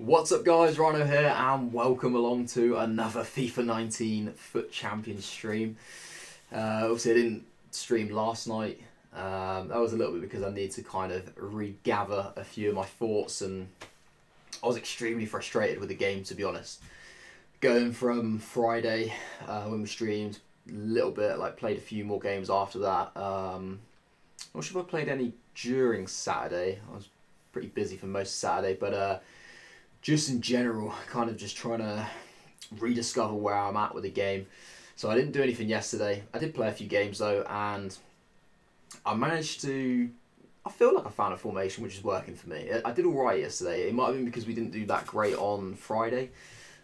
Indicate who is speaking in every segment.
Speaker 1: What's up guys, Rhino here and welcome along to another FIFA 19 Foot Champions stream. Obviously I didn't stream last night, that was a little bit because I need to kind of regather a few of my thoughts, and I was extremely frustrated with the game, to be honest. Going from Friday when we streamed a little bit, like played a few more games after that. Not sure if I played any during Saturday. I was pretty busy for most of Saturday, but just in general, kind of just trying to rediscover where I'm at with the game. So I didn't do anything yesterday. I did play a few games though, and I managed to, I feel like I found a formation which is working for me. I did alright yesterday. It might have been because we didn't do that great on Friday,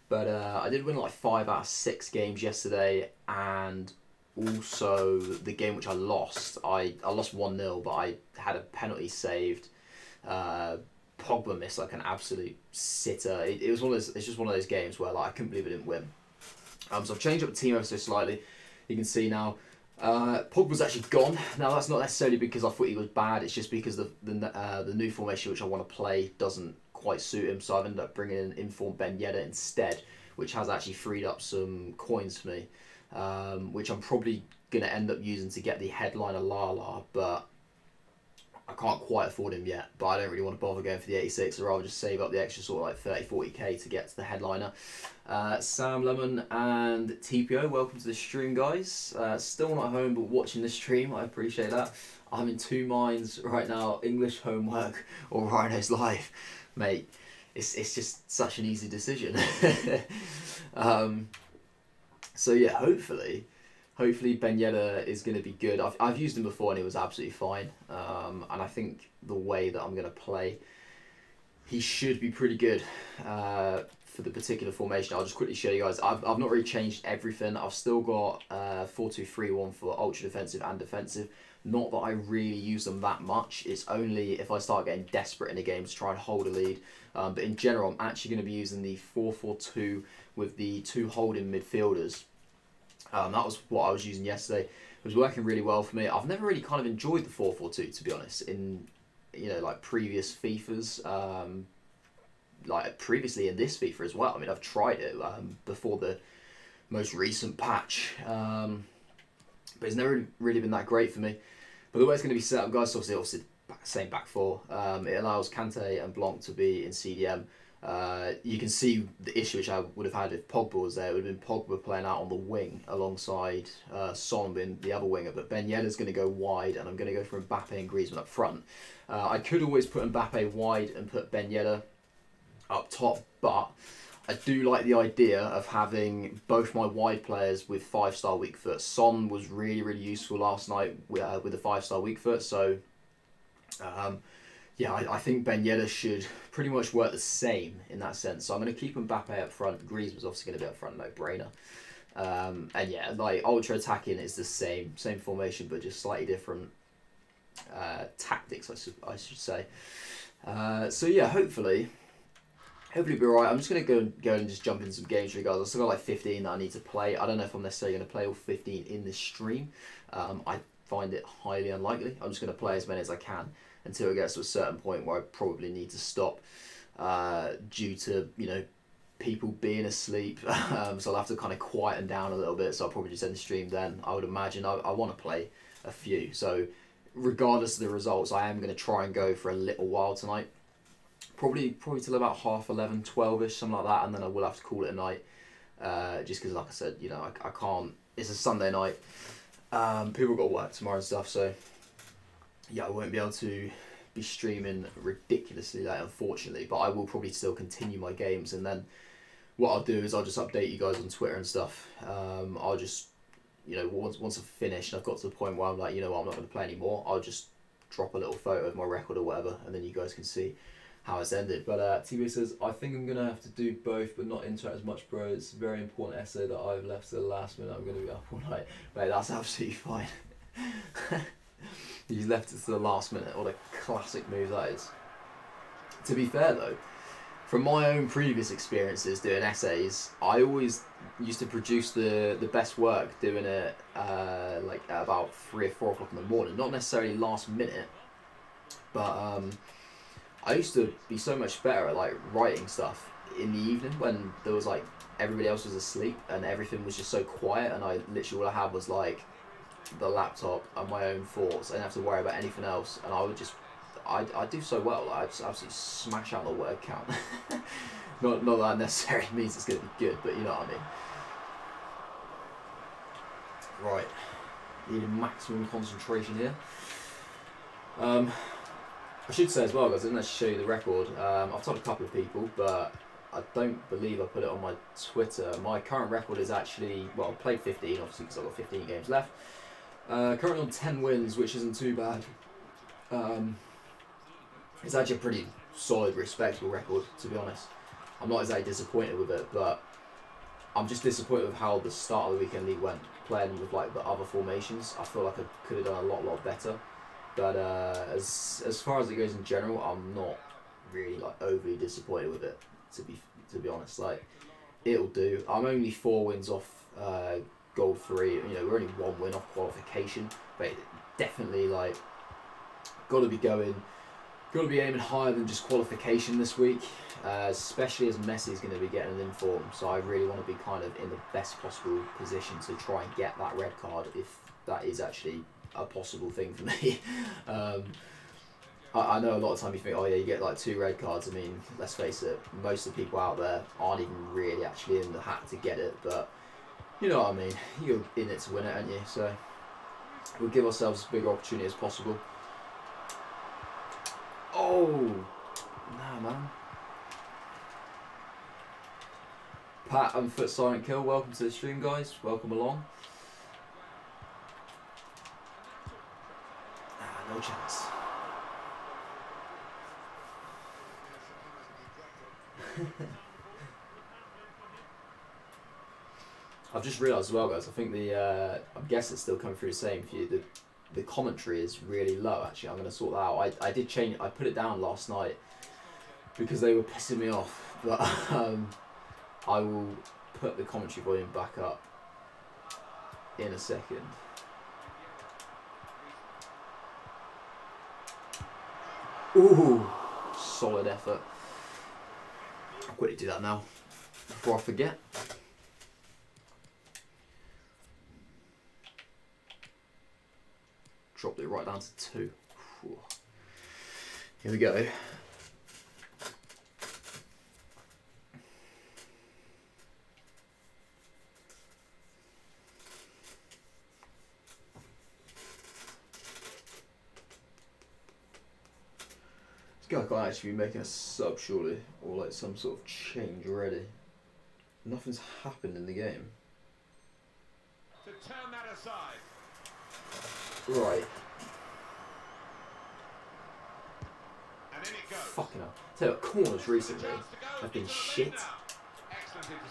Speaker 1: but I did win like 5 out of 6 games yesterday, and also the game which I lost, I lost 1-0, but I had a penalty saved. Pogba missed like an absolute sitter. It was one of those. It's just one of those games where like I couldn't believe I didn't win. So I've changed up the team ever so slightly. You can see now Pogba's actually gone. Now that's not necessarily because I thought he was bad. It's just because the new formation which I want to play doesn't quite suit him. So I've ended up bringing in informed Ben Yedder instead, which has actually freed up some coins for me, which I'm probably going to end up using to get the headliner Lala, but I can't quite afford him yet, but I don't really want to bother going for the 86, or I'll just save up the extra sort of like 30-40k to get to the headliner. Sam Lemon and TPO, welcome to the stream, guys. Still not home, but watching the stream, I appreciate that. I'm in two minds right now, English homework or Rhino's life. Mate, it's just such an easy decision. So yeah, hopefully Ben Yedder is going to be good. I've used him before and he was absolutely fine. And I think the way that I'm going to play, he should be pretty good for the particular formation. I'll just quickly show you guys. I've not really changed everything. I've still got 4-2-3-1 for ultra defensive and defensive. Not that I really use them that much. It's only if I start getting desperate in a game to try and hold a lead. But in general, I'm actually going to be using the 4-4-2 with the 2 holding midfielders. That was what I was using yesterday. It was working really well for me. I've never really kind of enjoyed the 4-4-2, to be honest, in like previous FIFAs, like previously in this FIFA as well. I mean, I've tried it before the most recent patch, but it's never really been that great for me. But the way it's going to be set up, guys, obviously same back four. It allows Kante and Blanc to be in CDM. You can see the issue which I would have had if Pogba was there. It would have been Pogba playing out on the wing alongside Son being the other winger, but Ben Yedder's going to go wide, and I'm going to go for Mbappe and Griezmann up front. I could always put Mbappe wide and put Ben Yedder up top, but I do like the idea of having both my wide players with 5-star weak foot. Son was really useful last night with a 5-star weak foot, so yeah, I think Ben Yedder should pretty much work the same in that sense. So I'm going to keep Mbappe up front. Griezmann's obviously going to be up front, no brainer. And yeah, like ultra attacking is the same formation, but just slightly different tactics, I should say. So yeah, hopefully it'll be alright. I'm just going to go and just jump in some games for you guys. I've still got like 15 that I need to play. I don't know if I'm necessarily going to play all 15 in this stream. I find it highly unlikely. I'm just going to play as many as I can until it gets to a certain point where I probably need to stop due to, people being asleep. So I'll have to kind of quieten down a little bit. So I'll probably just end the stream then. I would imagine I want to play a few. So regardless of the results, I am going to try and go for a little while tonight. Probably till about 11:30, 12ish, something like that. And then I will have to call it a night. Just because, like I said, I can't. It's a Sunday night. People got to work tomorrow and stuff. So yeah, I won't be able to be streaming ridiculously late, unfortunately, but I will probably still continue my games, and then what I'll do is I'll just update you guys on Twitter and stuff. I'll just, once I've finished and I've got to the point where I'm like, I'm not going to play anymore, I'll just drop a little photo of my record or whatever, and then you guys can see how it's ended. But TV says, I think I'm going to have to do both, but not interact as much, bro. It's a very important essay that I've left to the last minute. I'm going to be up all night. Mate, that's absolutely fine. He's left it to the last minute. What a classic move that is. To be fair though, from my own previous experiences doing essays, I always used to produce the best work doing it like at about 3 or 4 o'clock in the morning. Not necessarily last minute, but I used to be so much better at like writing stuff in the evening when there was like everybody else was asleep and everything was just so quiet, and I literally all I had was like the laptop and my own thoughts. I didn't have to worry about anything else, and I would just I do so well. Like, I just absolutely smash out the word count. not that necessarily means it's going to be good, but you know what I mean. Right, needing maximum concentration here. I should say as well, guys, I didn't actually show you the record. I've told a couple of people, but I don't believe I put it on my Twitter. My current record is actually, well, I played 15, obviously, because I've got 15 games left. Currently on 10 wins, which isn't too bad. It's actually a pretty solid, respectable record, to be honest. I'm not exactly disappointed with it, but I'm just disappointed with how the start of the weekend league went. Playing with like the other formations, I feel like I could have done a lot better. But as far as it goes in general, I'm not really like overly disappointed with it. To be honest, like it'll do. I'm only 4 wins off gold 3. You know, we're only 1 win off qualification, but definitely like got to be aiming higher than just qualification this week. Especially as Messi's going to be getting an inform, so I really want to be kind of in the best possible position to try and get that red card if that is actually a possible thing for me. I know a lot of time you think, oh yeah, you get like 2 red cards. I mean, let's face it, most of the people out there aren't even really actually in the hat to get it, but you know what I mean, you're in it to win it, aren't you? So we'll give ourselves as big opportunity as possible. Oh, nah man. Pat and Foot Silent Kill, welcome to the stream, guys. Welcome along. No chance. I've just realised as well, guys. I think I guess it's still coming through the same for you. The commentary is really low. Actually, I'm going to sort that out. I did change. I put it down last night because they were pissing me off. But I will put the commentary volume back up in a second. Ooh, solid effort. I'll quickly do that now before I forget. Dropped it right down to 2. Whew. Here we go. This guy can't actually be making a sub, surely, or like some sort of change already. Nothing's happened in the game.
Speaker 2: To turn that aside.
Speaker 1: Right.
Speaker 2: And in it goes.
Speaker 1: Fucking hell. Tell you what, corners recently have been shit.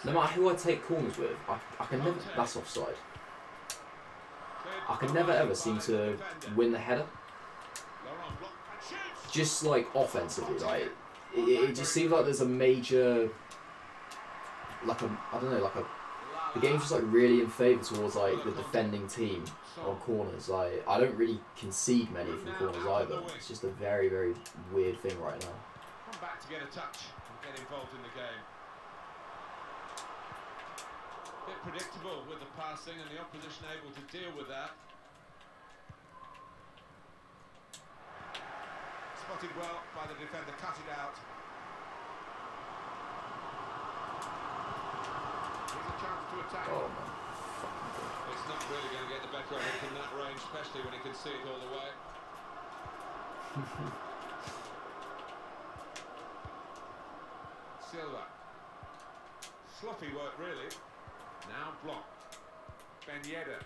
Speaker 1: No matter who I take corners with, I can never. That's offside. I can never ever seem to win the header. Just like offensively, like it just seems like there's a major, like I don't know, like the game's just like really in favour towards like the defending team on corners. Like I don't really concede many from corners either. It's just a very weird thing right now.
Speaker 2: Come back to get a touch and get involved in the game. Bit predictable with the passing and the opposition able to deal with that. Spotted well by the defender, cut it out. Here's a chance to attack.
Speaker 1: Oh man.
Speaker 2: It's not really going to get the better of him from that range, especially when he can see it all the way. Silva. Sloppy work, really. Now blocked. Ben Yedder.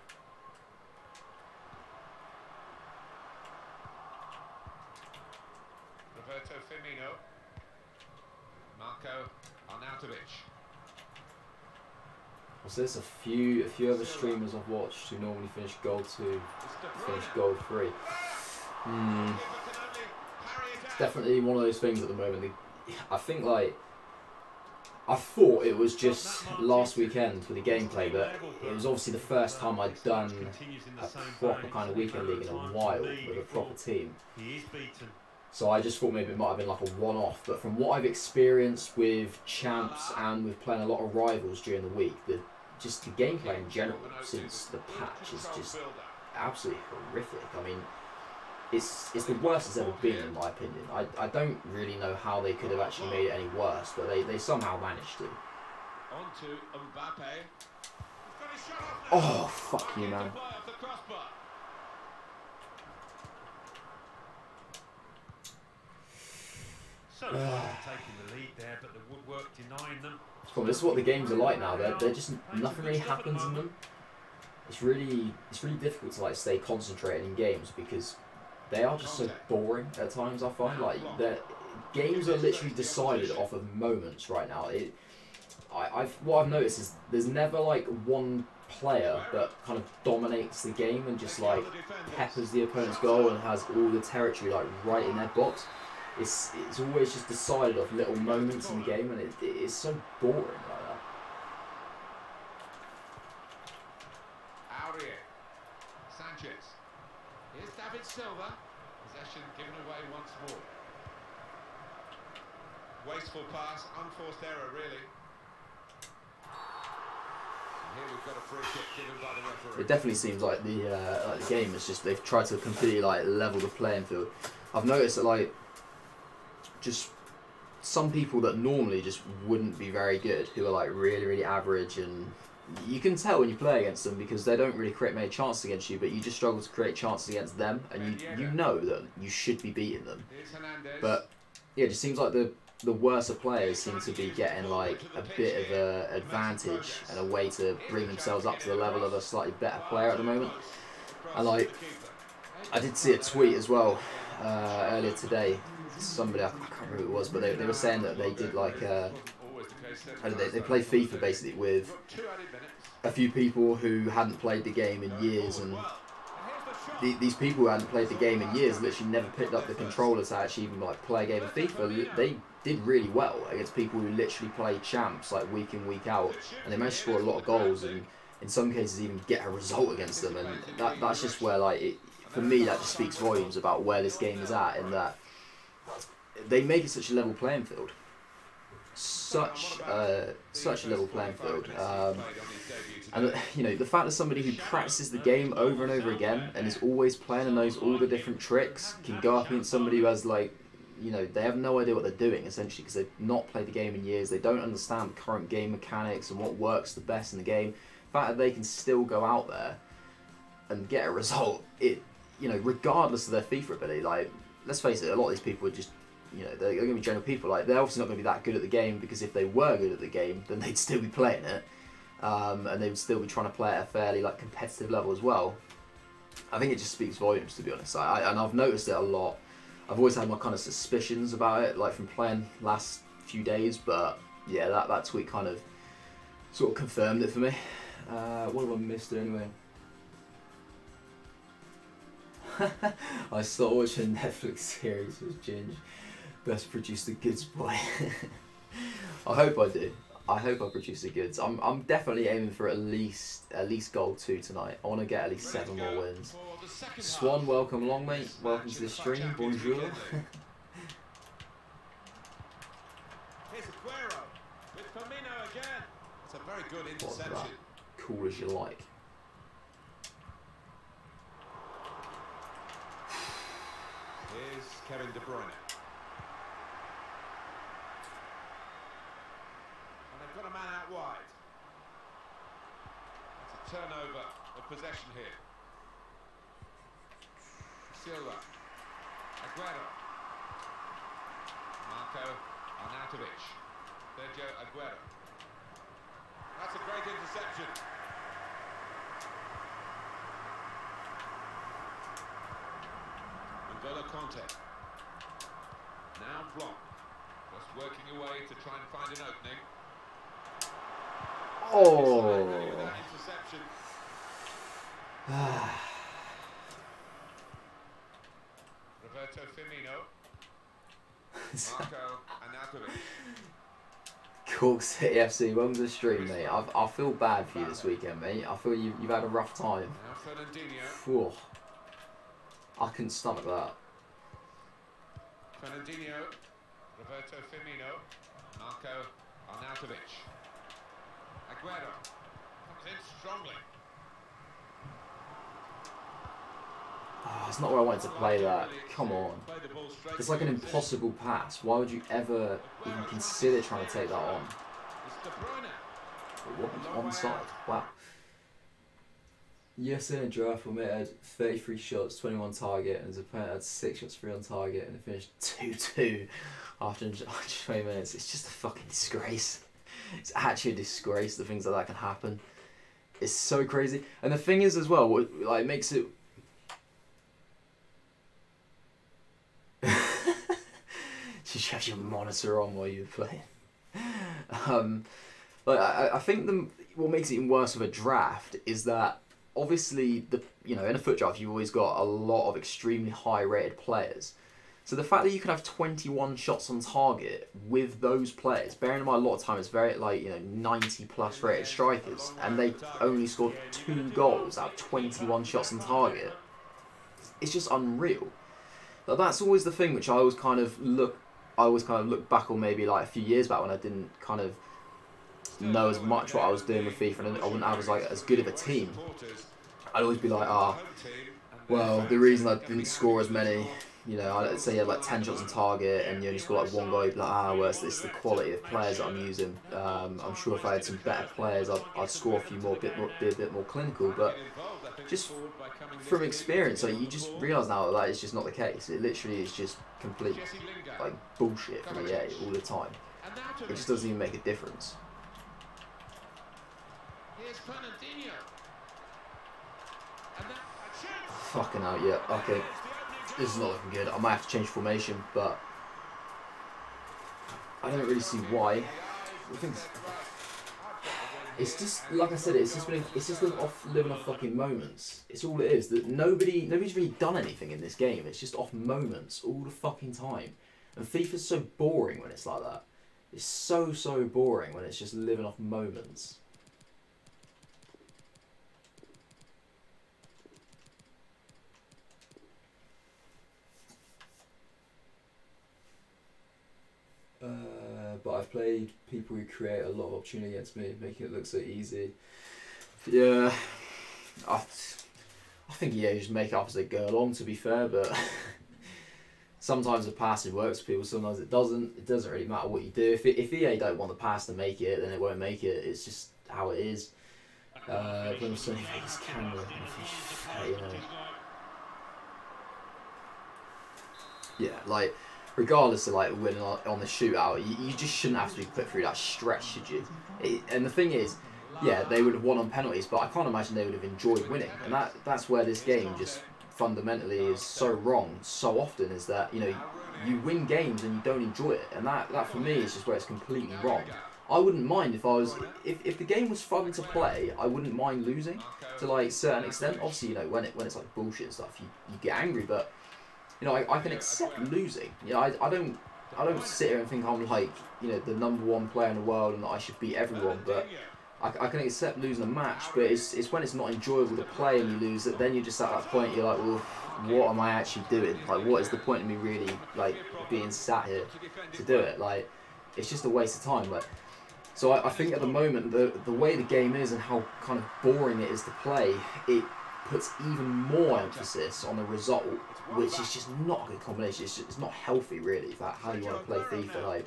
Speaker 2: Roberto Firmino. Marco Arnautovic.
Speaker 1: What's this? A few other streamers I've watched who normally finish gold 2, finish gold 3. It's definitely one of those things at the moment. I think like I thought it was just last weekend with the gameplay, but it was obviously the first time I'd done a proper kind of weekend league in a while with a proper team. So I just thought maybe it might have been like a one-off. But from what I've experienced with champs and with playing a lot of rivals during the week, just the gameplay in general since the patch is just absolutely horrific. I mean, it's the worst it's ever been in my opinion. I don't really know how they could have actually made it any worse, but they somehow managed to. Oh, fuck you, man.
Speaker 3: So taking the lead there, but the woodwork denying them.
Speaker 1: Well, this is what the games are like now. They're just nothing really happens in them. It's really difficult to like stay concentrated in games because they are just so boring at times. I find like the games are literally decided off of moments right now. What I've noticed is there's never like one player that kind of dominates the game and just like peppers the opponent's goal and has all the territory like right in their box. It's always just decided off little moments in the game, and it's so boring like that.
Speaker 2: Sanchez. Here's David Silva. Possession given away once more. Wasteful pass, unforced error really. And here we've got a free kick given by the referee.
Speaker 1: It definitely seems like the game is just they've tried to completely like level the playing field. I've noticed that like just some people that normally just wouldn't be very good, who are like really average, and you can tell when you play against them because they don't really create many chances against you, but you just struggle to create chances against them, and you know that you should be beating them. But yeah, it just seems like the worser players seem to be getting like a bit of an advantage and a way to bring themselves up to the level of a slightly better player at the moment. And like I did see a tweet as well earlier today. Somebody, I can't remember who it was, but they were saying that they did like they played FIFA basically with a few people who hadn't played the game in years, and these people who hadn't played the game in years literally never picked up the controller to actually even like play a game of FIFA. They did really well against people who literally play champs like week in week out, and they managed to score a lot of goals and in some cases even get a result against them. And that's just where like for me that just speaks volumes about where this game is at, in that they make it such a level playing field. Such a level playing field, and you know the fact that somebody who practices the game over and over again and is always playing and knows all the different tricks can go up against somebody who has like, you know, they have no idea what they're doing essentially because they've not played the game in years. They don't understand the current game mechanics and what works the best in the game. The fact that they can still go out there and get a result, you know, regardless of their FIFA ability. Like, let's face it, a lot of these people are just, you know, they're going to be general people. Like, they're obviously not going to be that good at the game, because if they were good at the game, then they'd still be playing it, and they would still be trying to play at a fairly like competitive level as well. I think it just speaks volumes, to be honest. And I've noticed it a lot. I've always had my kind of suspicions about it, like from playing last few days, but yeah, that tweet kind of sort of confirmed it for me. What have I missed anyway? I started watching a Netflix series with Ginge. Best produce the goods boy. I hope I do. I hope I produce the goods. I'm definitely aiming for at least goal 2 tonight. I want to get at least 7 more wins. Swan, welcome along, mate. Welcome to the stream. Bonjour.
Speaker 2: Here's Aguero with Firmino again. It's a very good interception.
Speaker 1: Cool as you like.
Speaker 2: Here's Kevin De Bruyne. And they've got a man out wide. It's a turnover of possession here. Silva. Aguero. Marco Arnautovic. Sergio Aguero. That's a great interception. N'Golo Conte. Now block. Just working away to try and find an opening.
Speaker 1: Oh.
Speaker 2: That interception. Roberto Firmino. Marco Arnautovic.
Speaker 1: Cork City FC, welcome to the stream, mate. I feel bad for you this weekend, mate. I feel you've had a rough time.
Speaker 2: Now Fernandinho.
Speaker 1: Whew. I couldn't stomach that.
Speaker 2: Fernandinho, Roberto Firmino, Marco Arnautovic. Aguero comes in strongly.
Speaker 1: Oh, it's not where I wanted to play that. Come on. It's like an impossible pass. Why would you ever even consider trying to take that on? It wasn't onside. Wow. Yes, in a draft, we had 33 shots, 21 target, and his opponent had 6 shots, 3 on target, and it finished 2-2 after 20 minutes. It's just a fucking disgrace. It's actually a disgrace that things like that can happen. It's so crazy. And the thing is as well, what like makes it... Just have your monitor on while you're playing. Like I think what makes it even worse with a draft is that obviously in a FUT draft you've always got a lot of extremely high rated players. So the fact that you can have 21 shots on target with those players, bearing in mind a lot of time it's very 90 plus rated strikers, and they only scored 2 goals out of 21 shots on target. It's just unreal. But that's always the thing which I always kind of look back on, maybe like a few years back when I didn't kind of know as much what I was doing with FIFA and I wouldn't have as good of a team. I'd always be like, well, the reason I didn't score as many, I'd say you had like 10 shots on target and you only score like 1 goal, you'd be like, well, it's the quality of players that I'm using. I'm sure if I had some better players, I'd score a few more, be a bit more clinical. But just from experience, you just realise now that is just not the case. It literally is just complete bullshit from EA all the time. It just doesn't even make a difference. Fucking hell, yeah, okay. This is not looking good. I might have to change formation, but I don't really see why. It's just, like I said, it's just living off fucking moments. It's all it is. That nobody's really done anything in this game. It's just off moments all the fucking time. And FIFA's so boring when it's like that. It's so boring when it's just living off moments. But I've played people who create a lot of opportunity against me, making it look so easy. Yeah, I think just make it up as they go along, to be fair, but sometimes the passing works for people, sometimes it doesn't. It doesn't really matter what you do. If EA don't want the pass to make it, then it won't make it. It's just how it is. When Sony Vegas camera, yeah, like, regardless of winning on the shootout, you just shouldn't have to be put through that stress, should you? And the thing is, yeah, they would have won on penalties, but I can't imagine they would have enjoyed winning. And that's where this game just fundamentally is so wrong so often, is that you win games and you don't enjoy it, and that for me is just where it's completely wrong. I wouldn't mind if the game was fun to play. I wouldn't mind losing to a certain extent. Obviously, when it's like bullshit and stuff, you get angry, but I can accept losing. I don't sit here and think I'm the #1 player in the world and that I should beat everyone, but I can accept losing a match. But it's when it's not enjoyable to play and you lose that then you're just at that point, you're like, well, what am I actually doing? What is the point of me really being sat here to do it? It's just a waste of time. So I think at the moment the way the game is and how kind of boring it is to play, it puts even more emphasis on the result, which is just not a good combination. It's not healthy, really, for how you want to play FIFA.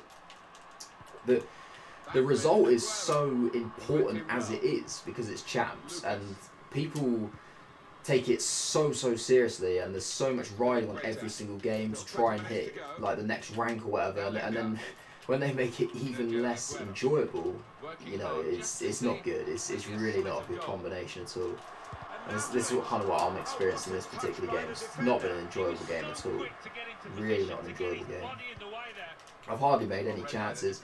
Speaker 1: The result is so important as it is because it's champs, and people take it so seriously, and there's so much riding on every single game to try and hit the next rank or whatever, and then when they make it even less enjoyable, it's not good. It's really not a good combination at all. And this is what I'm experiencing in this particular game. It's not been an enjoyable game at all. Really not an enjoyable game. I've hardly made any chances.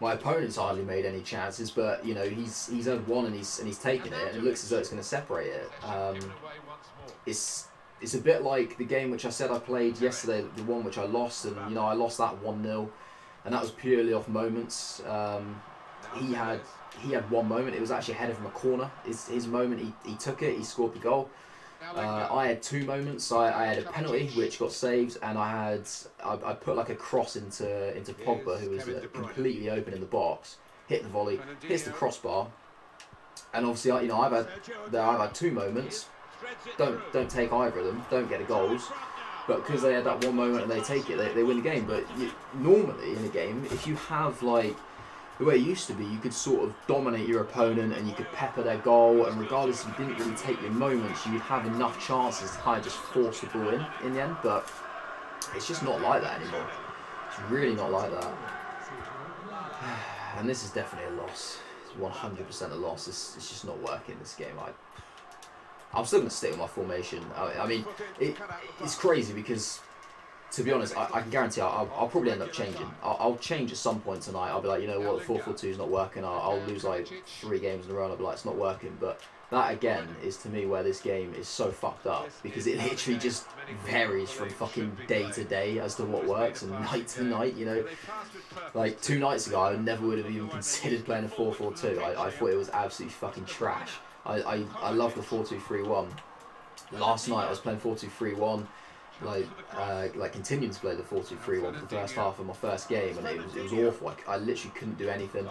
Speaker 1: My opponent's hardly made any chances, but he's had one and he's taken it, and it looks as though it's going to separate it. It's a bit like the game which I said I played yesterday, the one which I lost, and I lost that 1-0, and that was purely off moments. He had one moment, it was actually ahead of him a corner. His moment, he took it, he scored the goal. I had 2 moments. I had a penalty which got saved, and I put like a cross into Pogba, who was completely open in the box, hit the volley, hits the crossbar, and obviously I've had 2 moments. Don't take either of them. Don't get the goals. But because they had that one moment and they take it, they win the game. But normally in a game, if you have like the way it used to be, you could sort of dominate your opponent and you could pepper their goal, and regardless if you didn't really take your moments, you'd have enough chances to kind of just force the ball in the end. But it's just not like that anymore. It's really not like that. And this is definitely a loss. It's 100% a loss. It's just not working this game. I'm still going to stick with my formation. I mean, it's crazy because, to be honest, I can guarantee I'll probably end up changing. I'll change at some point tonight. I'll be like, you know what, the 4-4-2 is not working. I'll lose like 3 games in a row and I'll be like, it's not working. But that, again, is to me where this game is so fucked up, because it literally just varies from fucking day to day as to what works and night to night, you know. Like 2 nights ago, I never would have even considered playing a 4-4-2. I thought it was absolutely fucking trash. I love the 4-2-3-1. Last night I was playing 4-2-3-1, like continuing to play the 4-2-3-1 for the first half of my first game, and it was awful. I literally couldn't do anything,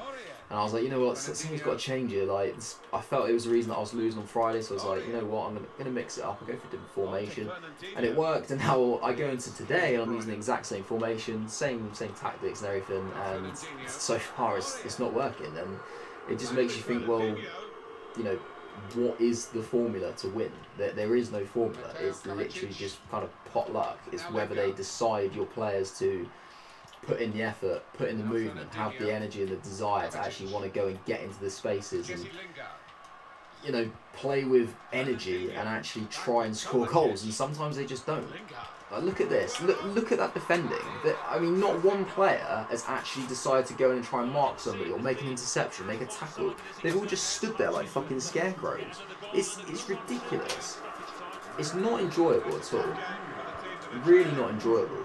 Speaker 1: and I was like, you know what, something's got to change here. Like, I felt it was the reason that I was losing on Friday, so I was like, you know what, I'm gonna mix it up. I'll go for a different formation, and it worked. And now I go into today and I'm using the exact same formation, same tactics and everything, and so far it's not working. And it just makes you think, well, you know, what is the formula to win? There is no formula. It's literally just kind of pot luck. It's whether they decide, your players, to put in the effort, put in the movement, have the energy and the desire to actually want to go and get into the spaces and, you know, play with energy and actually try and score goals. And sometimes they just don't. Like, look at this. Look at that defending. I mean, not one player has actually decided to go in and try and mark somebody or make an interception, make a tackle. They've all just stood there like fucking scarecrows. It's ridiculous. It's not enjoyable at all. Really not enjoyable.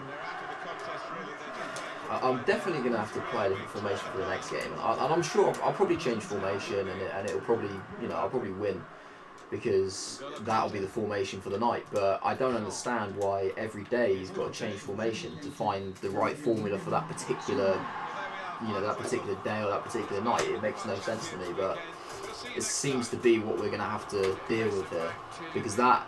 Speaker 1: I'm definitely going to have to play a different formation for the next game. And I'm sure I'll probably change formation, and it'll probably, you know, I'll probably win, because that'll be the formation for the night. But I don't understand why every day he's got to change formation to find the right formula for that particular, you know, that particular day or that particular night. It makes no sense to me, but it seems to be what we're going to have to deal with here, because that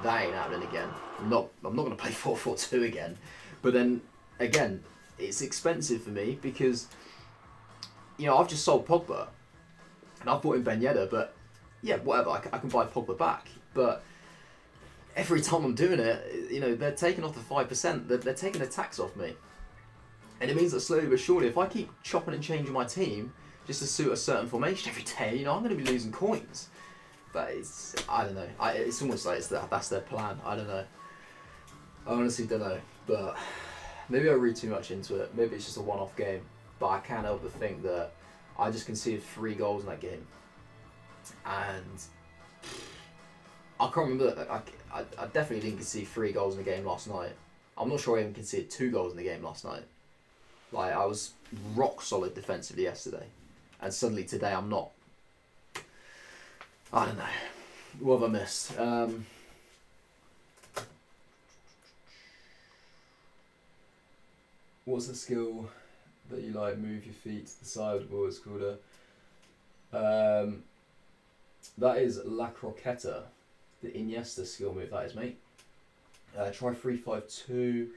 Speaker 1: ain't happening again. I'm not going to play 4-4-2 again. But then again, it's expensive for me because, you know, I've just sold Pogba and I've bought in Ben Yedder, but yeah, whatever, I can buy Pogba back. But every time I'm doing it, you know, they're taking off the 5%, they're taking the tax off me. And it means that slowly but surely, if I keep chopping and changing my team just to suit a certain formation every day, you know, I'm going to be losing coins. But it's, I don't know, it's almost like that's their plan. I don't know. I honestly don't know, but maybe I read too much into it. Maybe it's just a one-off game, but I can't help but think that I just conceded 3 goals in that game. And I can't remember. I definitely didn't concede 3 goals in the game last night. I'm not sure I even conceded 2 goals in the game last night. Like, I was rock solid defensively yesterday, and suddenly today I'm not. I don't know. What have I missed? What's the skill that you like? Move your feet to the side of the ball. It's called a. That is La Croqueta, the Iniesta skill move. That is, mate. Try 3-5-2.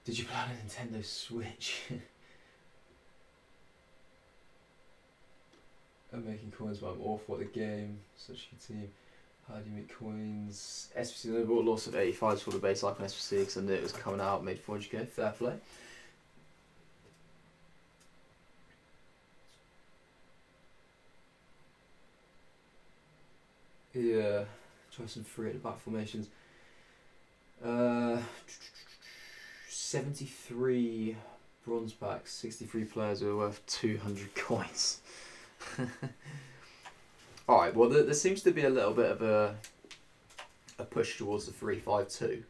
Speaker 1: Did you play on a Nintendo Switch? I'm making coins, but I'm awful at the game. Such a good team. How do you make coins? SPC, I bought loss of 85s for the base icon SPC because I knew it was coming out. Made 400k. Fair play. Yeah, try some 3 at the back formations. 73 bronze packs, 63 players who are worth 200 coins. Alright, well there seems to be a little bit of a push towards the 3-5-2.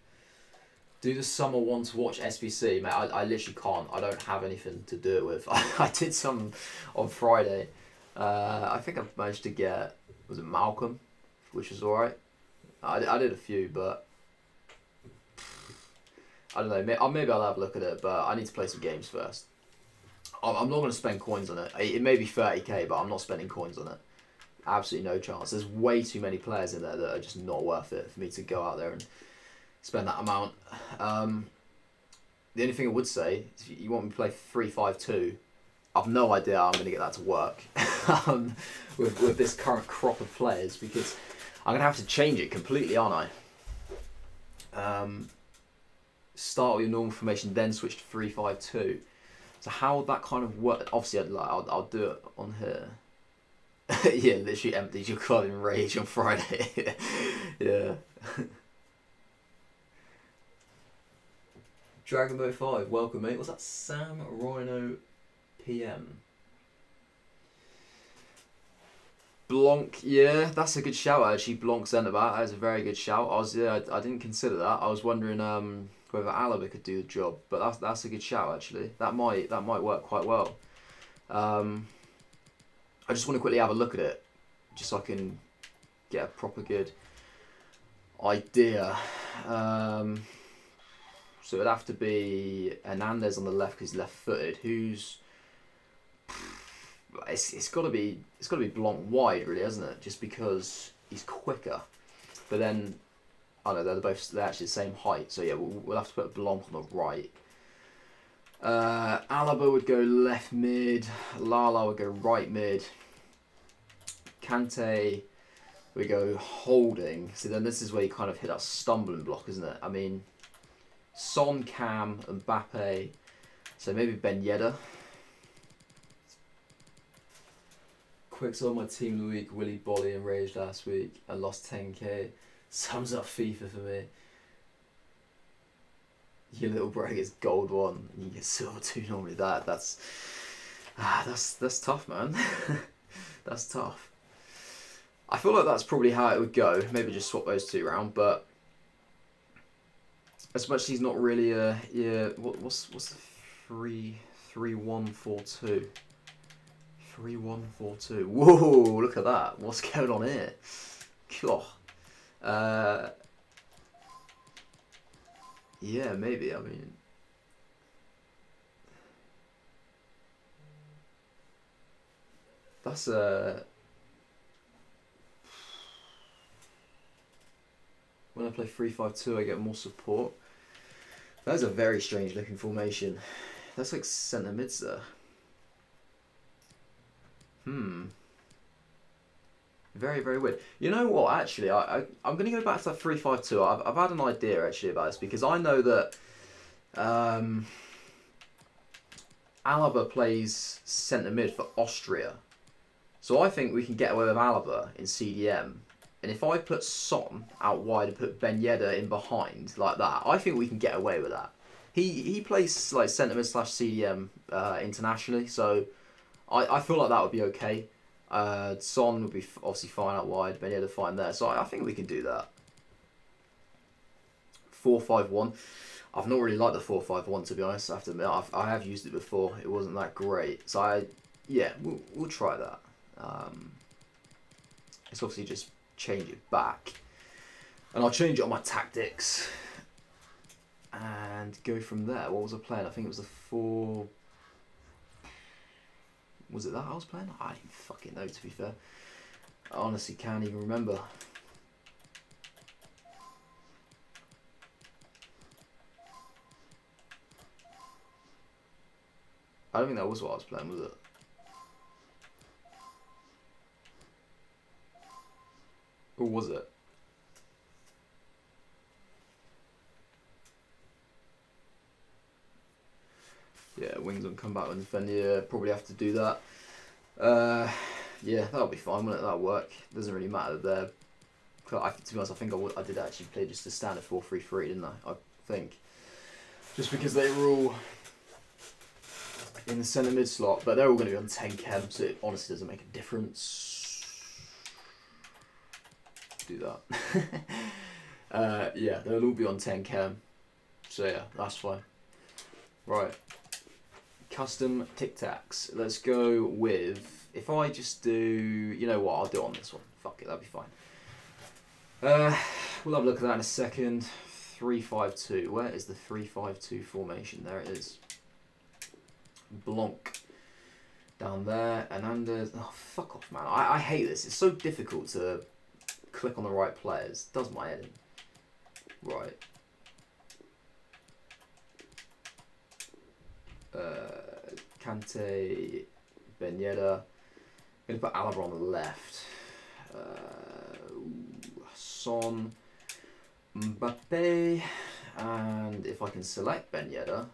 Speaker 1: Do the summer one to watch SBC, mate. I literally can't. I don't have anything to do it with. I did some on Friday. I think I managed to get, was it Malcolm, which was alright. I did a few, but I don't know. Maybe I'll have a look at it, but I need to play some games first. I'm not going to spend coins on it. It may be 30k, but I'm not spending coins on it. Absolutely no chance. There's way too many players in there that are just not worth it for me to go out there and spend that amount. The only thing I would say is if you want me to play 3-5-2, I've no idea how I'm going to get that to work with this current crop of players, because I'm going to have to change it completely, aren't I? Start with your normal formation, then switch to 3-5-2. So how would that kind of work? Obviously, I'll do it on here. Yeah, literally emptied your club in rage on Friday. Yeah. Dragon Boat 5, welcome mate. Was that Sam Rhino PM? Blanc, yeah, that's a good shout actually. Blanc centre back, that is a very good shout. I didn't consider that. I was wondering whether Alaba could do the job, but that's a good shout actually. That might work quite well. I just want to quickly have a look at it, just so I can get a proper good idea. So it'd have to be Hernandez on the left because he's left-footed. It's got to be Blanc wide, really, hasn't it? Just because he's quicker. But then I don't know, they're actually the same height. So yeah, we'll have to put Blanc on the right. Alaba would go left mid. Lala would go right mid. Kante would go holding. So then this is where you kind of hit that stumbling block, isn't it? I mean, Son, Cam, Mbappe. So maybe Ben Yedder. Quicks on my team of the week. Willy Bolly enraged last week. I lost 10k. Sums up FIFA for me. Your little bro gets gold 1 and you get silver 2 normally. That's tough, man. That's tough. I feel like that's probably how it would go. Maybe just swap those 2 around, but as much as he's not really a what's the 3-1-4-2? 3-1-4-2. Whoa, look at that. What's going on here? God. Yeah, maybe. I mean, that's when I play 3-5-2, I get more support. That is a very strange looking formation. That's like centre mids there. Very, very weird. You know what, actually, I'm going to go back to that 3-5-2. I've had an idea, actually, about this, because I know that Alaba plays centre mid for Austria. So I think we can get away with Alaba in CDM. And if I put Son out wide and put Ben Yedder in behind, like that, I think we can get away with that. He plays like centre mid / CDM internationally, so I feel like that would be okay. Son would be obviously fine out wide, Ben Yedder fine there, so I think we can do that. 4-5-1. I've not really liked the 4-5-1, to be honest. I have to admit, I have used it before. It wasn't that great, so yeah, we'll try that. It's obviously just change it back, and I'll change it on my tactics and go from there. What was I playing? I think it was the 4. Was it that I was playing? I didn't fucking know, to be fair. I honestly can't even remember. I don't think that was what I was playing, was it? Or was it? Yeah, wings on comeback and defend. Yeah, probably have to do that. Yeah, that'll be fine, won't it? That'll work. Doesn't really matter there. To be honest, I think I did actually play just a standard 4-3-3, didn't I? I think. Just because they were all in the centre mid slot, but they're all going to be on 10 chem, so it honestly doesn't make a difference. Do that. Yeah, they'll all be on 10 chem, so yeah, that's fine. Right. Custom Tic Tacs. Let's go with, if I just do, you know what, I'll do it on this one. Fuck it, that'll be fine. We'll have a look at that in a second. 3-5-2. Where is the 3-5-2 formation? There it is. Blanc down there. Hernandez. Oh, fuck off, man. I hate this. It's so difficult to click on the right players. It does my head in. Right. Kante, Ben Yedder. I'm going to put Alaba on the left. Son, Mbappe, and if I can select Ben Yedder,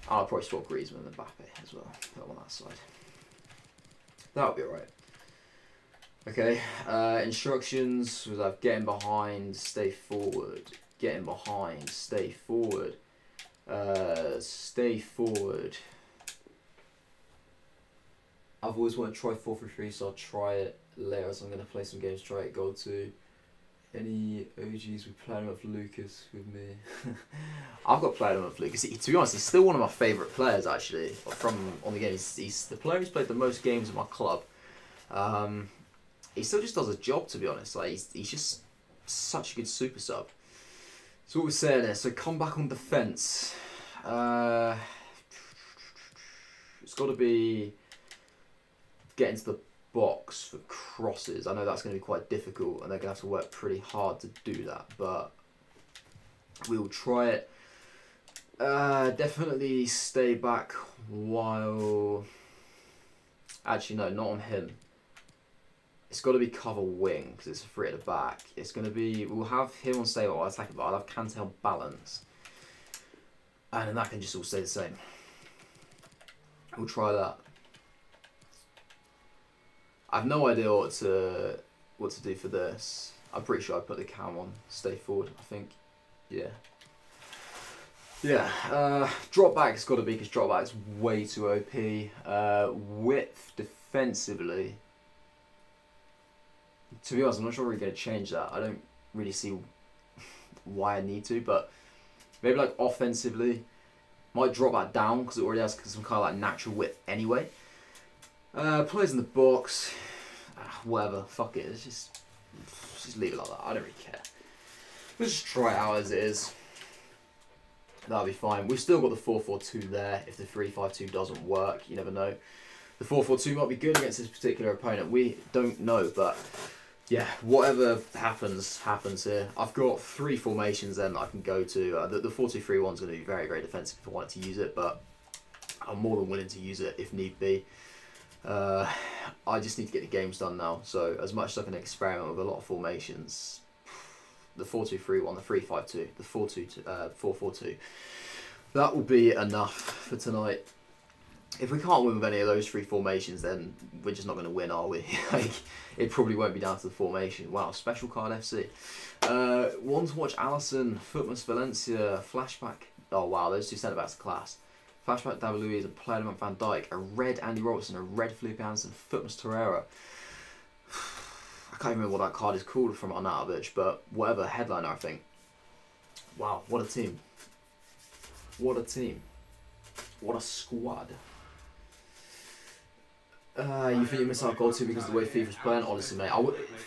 Speaker 1: I'll probably swap Griezmann and Mbappe as well. Put them on that side. That'll be alright. Okay, instructions was I've getting behind, stay forward, getting behind, stay forward, stay forward. I've always wanted to try 4-3-3, so I'll try it later. So I'm going to play some games, try it, go to any OGs. We played with Lucas with me. I've got played him with Lucas. To be honest, he's still one of my favourite players, actually, from on the game. He's the player who's played the most games in my club. He still just does a job, to be honest. Like he's just such a good super sub. So what we're saying there, so come back on defence. It's got to be get into the box for crosses. I know that's going to be quite difficult and they're going to have to work pretty hard to do that, but we will try it. Definitely stay back while... Actually, no, not on him. It's got to be cover wing because it's a free at the back. It's going to be... We'll have him on stay while attacking, but I'll have Kante on balance. And then that can just all stay the same. We'll try that. I have no idea what to do for this. I'm pretty sure I put the cam on. Stay forward, I think. Yeah. Yeah. Drop back's got to be because drop back's way too OP. Width defensively. To be honest, I'm not sure we're going to change that. I don't really see why I need to, but maybe like offensively, might drop that down because it already has some kind of like natural width anyway. Players in the box, whatever, fuck it, let's just leave it like that, I don't really care. Let's just try it out as it is. That'll be fine. We've still got the 4-4-2 there if the 3-5-2 doesn't work, you never know. The 4-4-2 might be good against this particular opponent, we don't know, but yeah, whatever happens, happens here. I've got 3 formations then that I can go to. The 4-2-3 one's going to be very, very defensive if I wanted to use it, but I'm more than willing to use it if need be. I just need to get the games done now, so as much as I can experiment with a lot of formations, the 4-2-3-1, the 3-5-2, the 4-4-2, that will be enough for tonight. If we can't win with any of those 3 formations, then we're just not going to win, are we? Like, it probably won't be down to the formation. Wow, special card FC. Want to watch Alisson, Footmas Valencia, flashback. Oh wow, those 2 centre backs are class. Flashback David Luiz, a player of Van Dijk, a red Andy Robertson, a red Felipe Anderson, Footmas Torreira. I can't even remember what that card is called from Arnautovic, but whatever, headliner I think. Wow, what a team. What a team. What a squad. You think you miss out goal 2 because of the way FIFA's playing? Honestly, mate.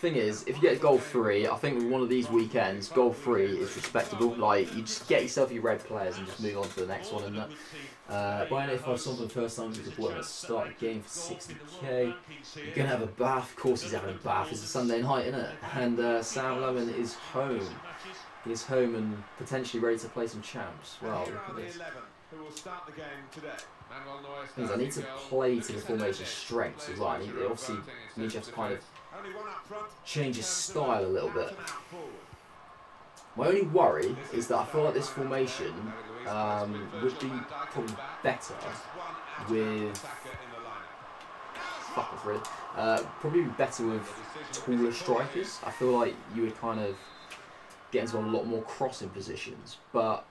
Speaker 1: Thing is, if you get goal 3, I think with one of these weekends, goal 3 is respectable. Like, you just get yourself your red players and just move on to the next one, and that. Buying 85 something first time with the boy at start a game for 60k. You're gonna have a bath. Of course, he's having a bath. It's a Sunday night, isn't it? And Sam Lemon is home. He's home and potentially ready to play some champs. Wow, look at this.
Speaker 3: Who will start the game today?
Speaker 1: I need to play to the formation strengths as well. I need, obviously need to have to kind of change his style a little bit. My only worry is that I feel like this formation would be probably better with... Fuck off, really. Probably be better with taller strikers. I feel like you would kind of get into a lot more crossing positions, but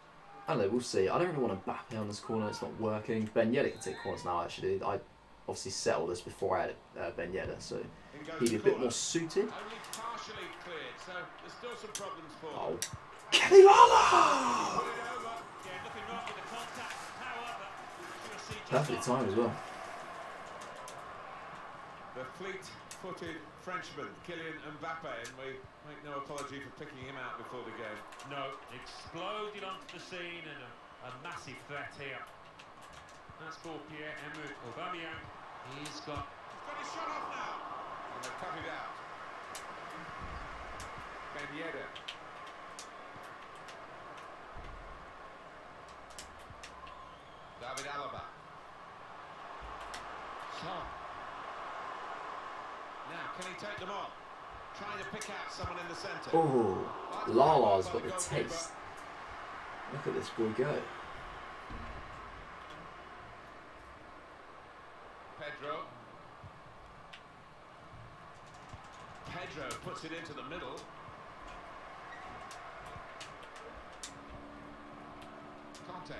Speaker 1: I don't know, we'll see. I don't really want to Mbappe on this corner, it's not working. Ben Yedder can take corners now, actually. I obviously settled this before I had Ben Yedder, so he'd be a bit more suited. Oh, Kelly Perfect time as well.
Speaker 3: The fleet
Speaker 2: left-footed Frenchman, Kylian Mbappe, and we make no apology for picking him out before the game.
Speaker 3: No, exploded onto the scene and a massive threat here. That's for Pierre-Emerick Aubameyang. He's got
Speaker 2: His shot off now. And they've cut it out. Ben Yedder. David Alaba. Son. Now, can he take them on? Trying to pick out someone in the centre.
Speaker 1: Oh, Lala's got the taste. Look at this boy go.
Speaker 2: Pedro puts it into the middle. Conte.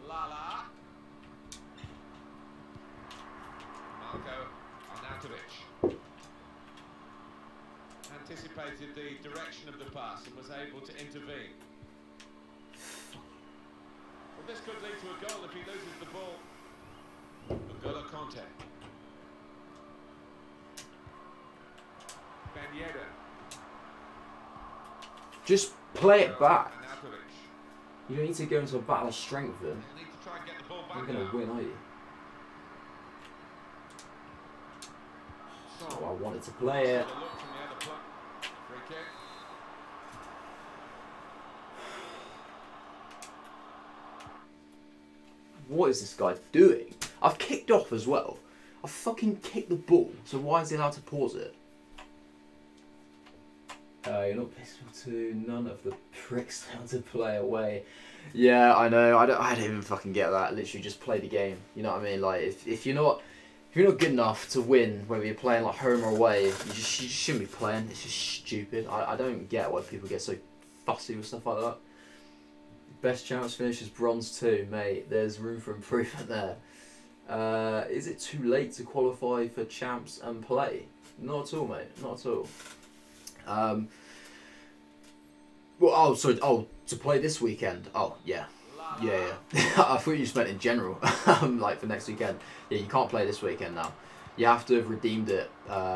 Speaker 2: Lala. Marco Arnautovic. Anticipated the direction of the pass and was able to intervene. Well, this could lead to a goal if he loses the ball. N'Golo Conte. Ben Yedder.
Speaker 1: Just play it back.
Speaker 2: Arnautovic.
Speaker 1: You don't need to go into a battle of strength with him.
Speaker 2: He'll need to try and get the ball back.
Speaker 1: You're going to win, are you?
Speaker 2: So,
Speaker 1: Oh, I wanted to play it.
Speaker 2: Free kick.
Speaker 1: What is this guy doing? I've kicked off as well. I've fucking kicked the ball, so why is he allowed to pause it? You're not peaceful to none of the pricks how to play away. Yeah, I know. I don't even fucking get that. Literally, just play the game. You know what I mean? Like, if you're not good enough to win, whether you're playing like home or away, you just shouldn't be playing. It's just stupid. I don't get why people get so fussy with stuff like that. Best chance finish is bronze 2, mate. There's room for improvement there. Is it too late to qualify for champs and play? Not at all, mate. Not at all. Well, oh, sorry. Oh, to play this weekend. Oh, yeah. Yeah. I thought you just meant in general. Like for next weekend. Yeah, you can't play this weekend now. You have to have redeemed it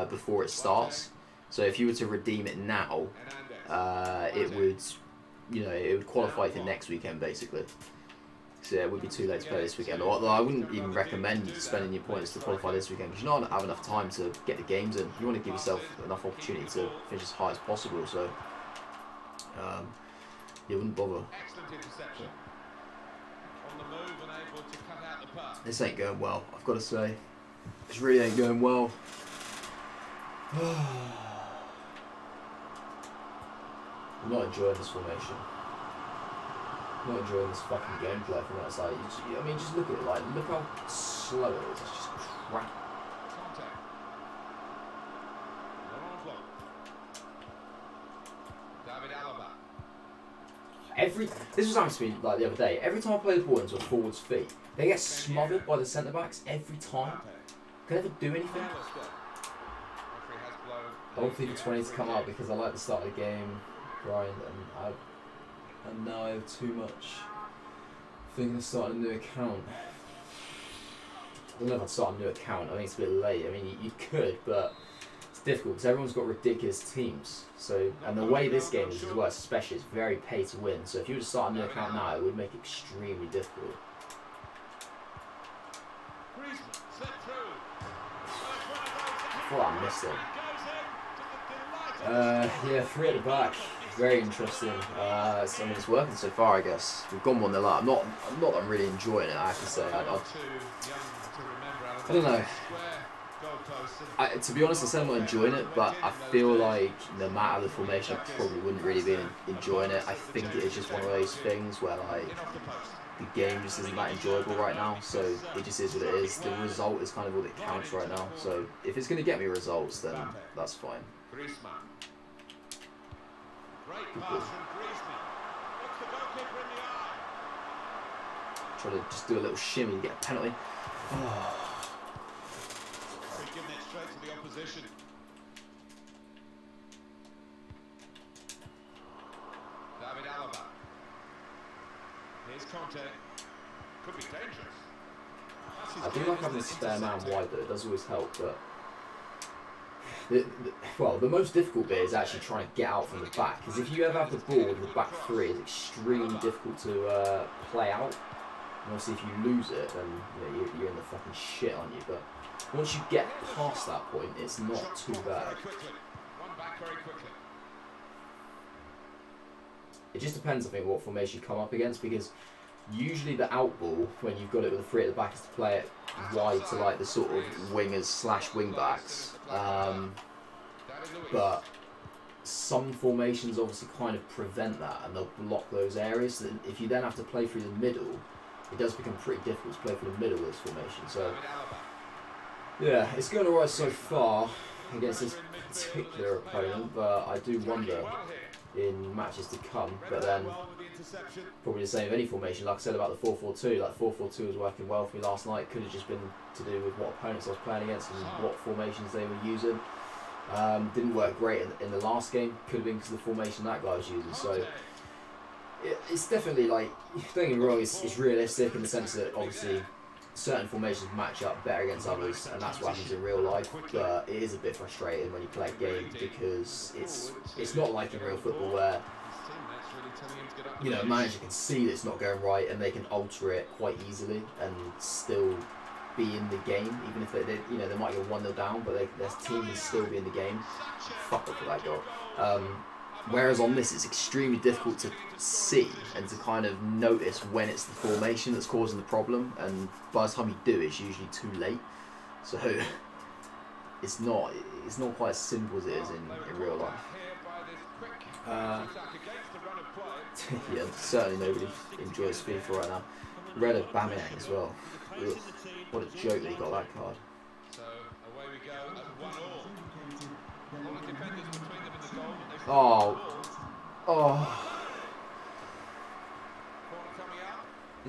Speaker 1: before it starts. So if you were to redeem it now, it would, you know, it would qualify for next weekend basically. So yeah, it would be too late to play this weekend. Although I wouldn't even recommend spending your points to qualify this weekend because you don't have enough time to get the games in. You want to give yourself enough opportunity to finish as high as possible. So you wouldn't bother.
Speaker 2: Excellent interception. On the move and able to cut out the pass.
Speaker 1: This ain't going well, I've got to say. This really ain't going well. I'm not enjoying this formation. I'm not enjoying this fucking gameplay from that side. I mean, just look at it. Like, look how slow it is. It's just crap.
Speaker 2: Contact. Laurent Blanc. David Alaba.
Speaker 1: This was happening to me like the other day. Every time I play the ball into a forward's feet, they get smothered by the centre backs every time. Can they ever do anything? I want FIFA 20 to come out because I like the start of the game, grind, and now I have too much. Thinking of starting a new account. I don't know if I'd start a new account. I think it's a bit late. I mean, you could, but it's difficult because everyone's got ridiculous teams. So, and the way this game is as well, especially, it's very pay to win. So if you were to start a new account now, it would make it extremely difficult. I thought I missed it. Yeah, 3 at the back. Very interesting. I mean, it's working so far, I guess. We've gone 1-0 up. I'm really enjoying it, I have to say. I don't know. To be honest, I said I'm not enjoying it, but I feel like no matter the formation, I probably wouldn't really be enjoying it. I think it is just one of those things where, like, the game just isn't that enjoyable right now, so it just is what it is. The result is kind of all that counts right now, so if it's going to get me results, then that's fine. Try to just do a little shimmy to get a penalty.
Speaker 2: Giving it straight to the opposition. David Alaba. Here's Conte. Could be dangerous.
Speaker 1: I do like having a spare man wide though, it does always help, but Well, the most difficult bit is actually trying to get out from the back, because if you ever have the ball with the back three, it's extremely difficult to play out. And obviously, if you lose it, then you're in the fucking shit, aren't you? But once you get past that point, it's not too bad. It just depends, I think, what formation you come up against, because usually the out ball, when you've got it with a three at the back, is to play it wide to like the sort of wingers / wing backs. But some formations obviously kind of prevent that, and they'll block those areas. So if you then have to play through the middle, it does become pretty difficult to play through the middle of this formation. So yeah, it's going alright so far against this particular opponent, but I do wonder in matches to come. But then probably the same with any formation. Like I said about the 4-4-2, like 4-4-2 was working well for me last night. Could have just been to do with what opponents I was playing against and what formations they were using. Didn't work great in the last game. Could have been because of the formation that guy was using. So it's definitely, like, don't get me wrong, it's realistic in the sense that obviously certain formations match up better against others, and that's what happens in real life. But it is a bit frustrating when you play a game, because it's not like in real football where, you know, a manager can see that it's not going right and they can alter it quite easily and still be in the game, even if they you know, they might go 1-0 down, but their team can still be in the game. Fuck up for that goal. Whereas on this, it's extremely difficult to see and to kind of notice when it's the formation that's causing the problem, and by the time you do, it's usually too late. So it's not quite as simple as it is in real life. Yeah, certainly nobody enjoys FIFA right now. Red Aubameyang as well. Ugh, what a joke that he got that card.
Speaker 2: So away we go at 1-1. All the defenders between them in the goal.
Speaker 1: Oh.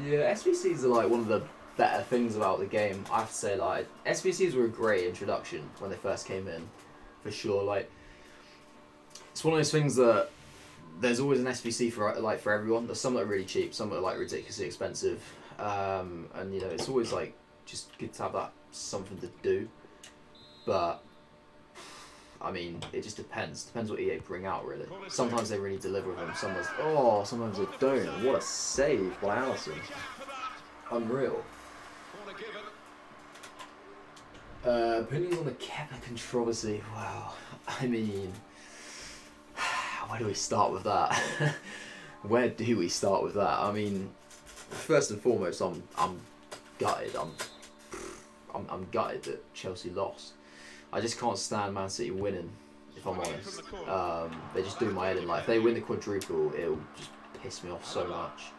Speaker 1: Yeah, SBCs are like one of the better things about the game. I have to say, like, SBCs were a great introduction when they first came in, for sure. Like, it's one of those things that there's always an SBC for everyone. There's some that are really cheap, some that are like ridiculously expensive, and you know, it's always like just good to have that something to do. But I mean, it just depends. Depends what EA bring out, really. Sometimes they really deliver with them. Sometimes they don't. And what a save by Allison! Unreal. Opinions on the Kepa controversy. Wow. I mean, where do we start with that? Where do we start with that? I mean, first and foremost, I'm gutted. I'm gutted that Chelsea lost. I just can't stand Man City winning, if I'm honest. They just do my head in. Like, if they win the quadruple, it'll just piss me off so much.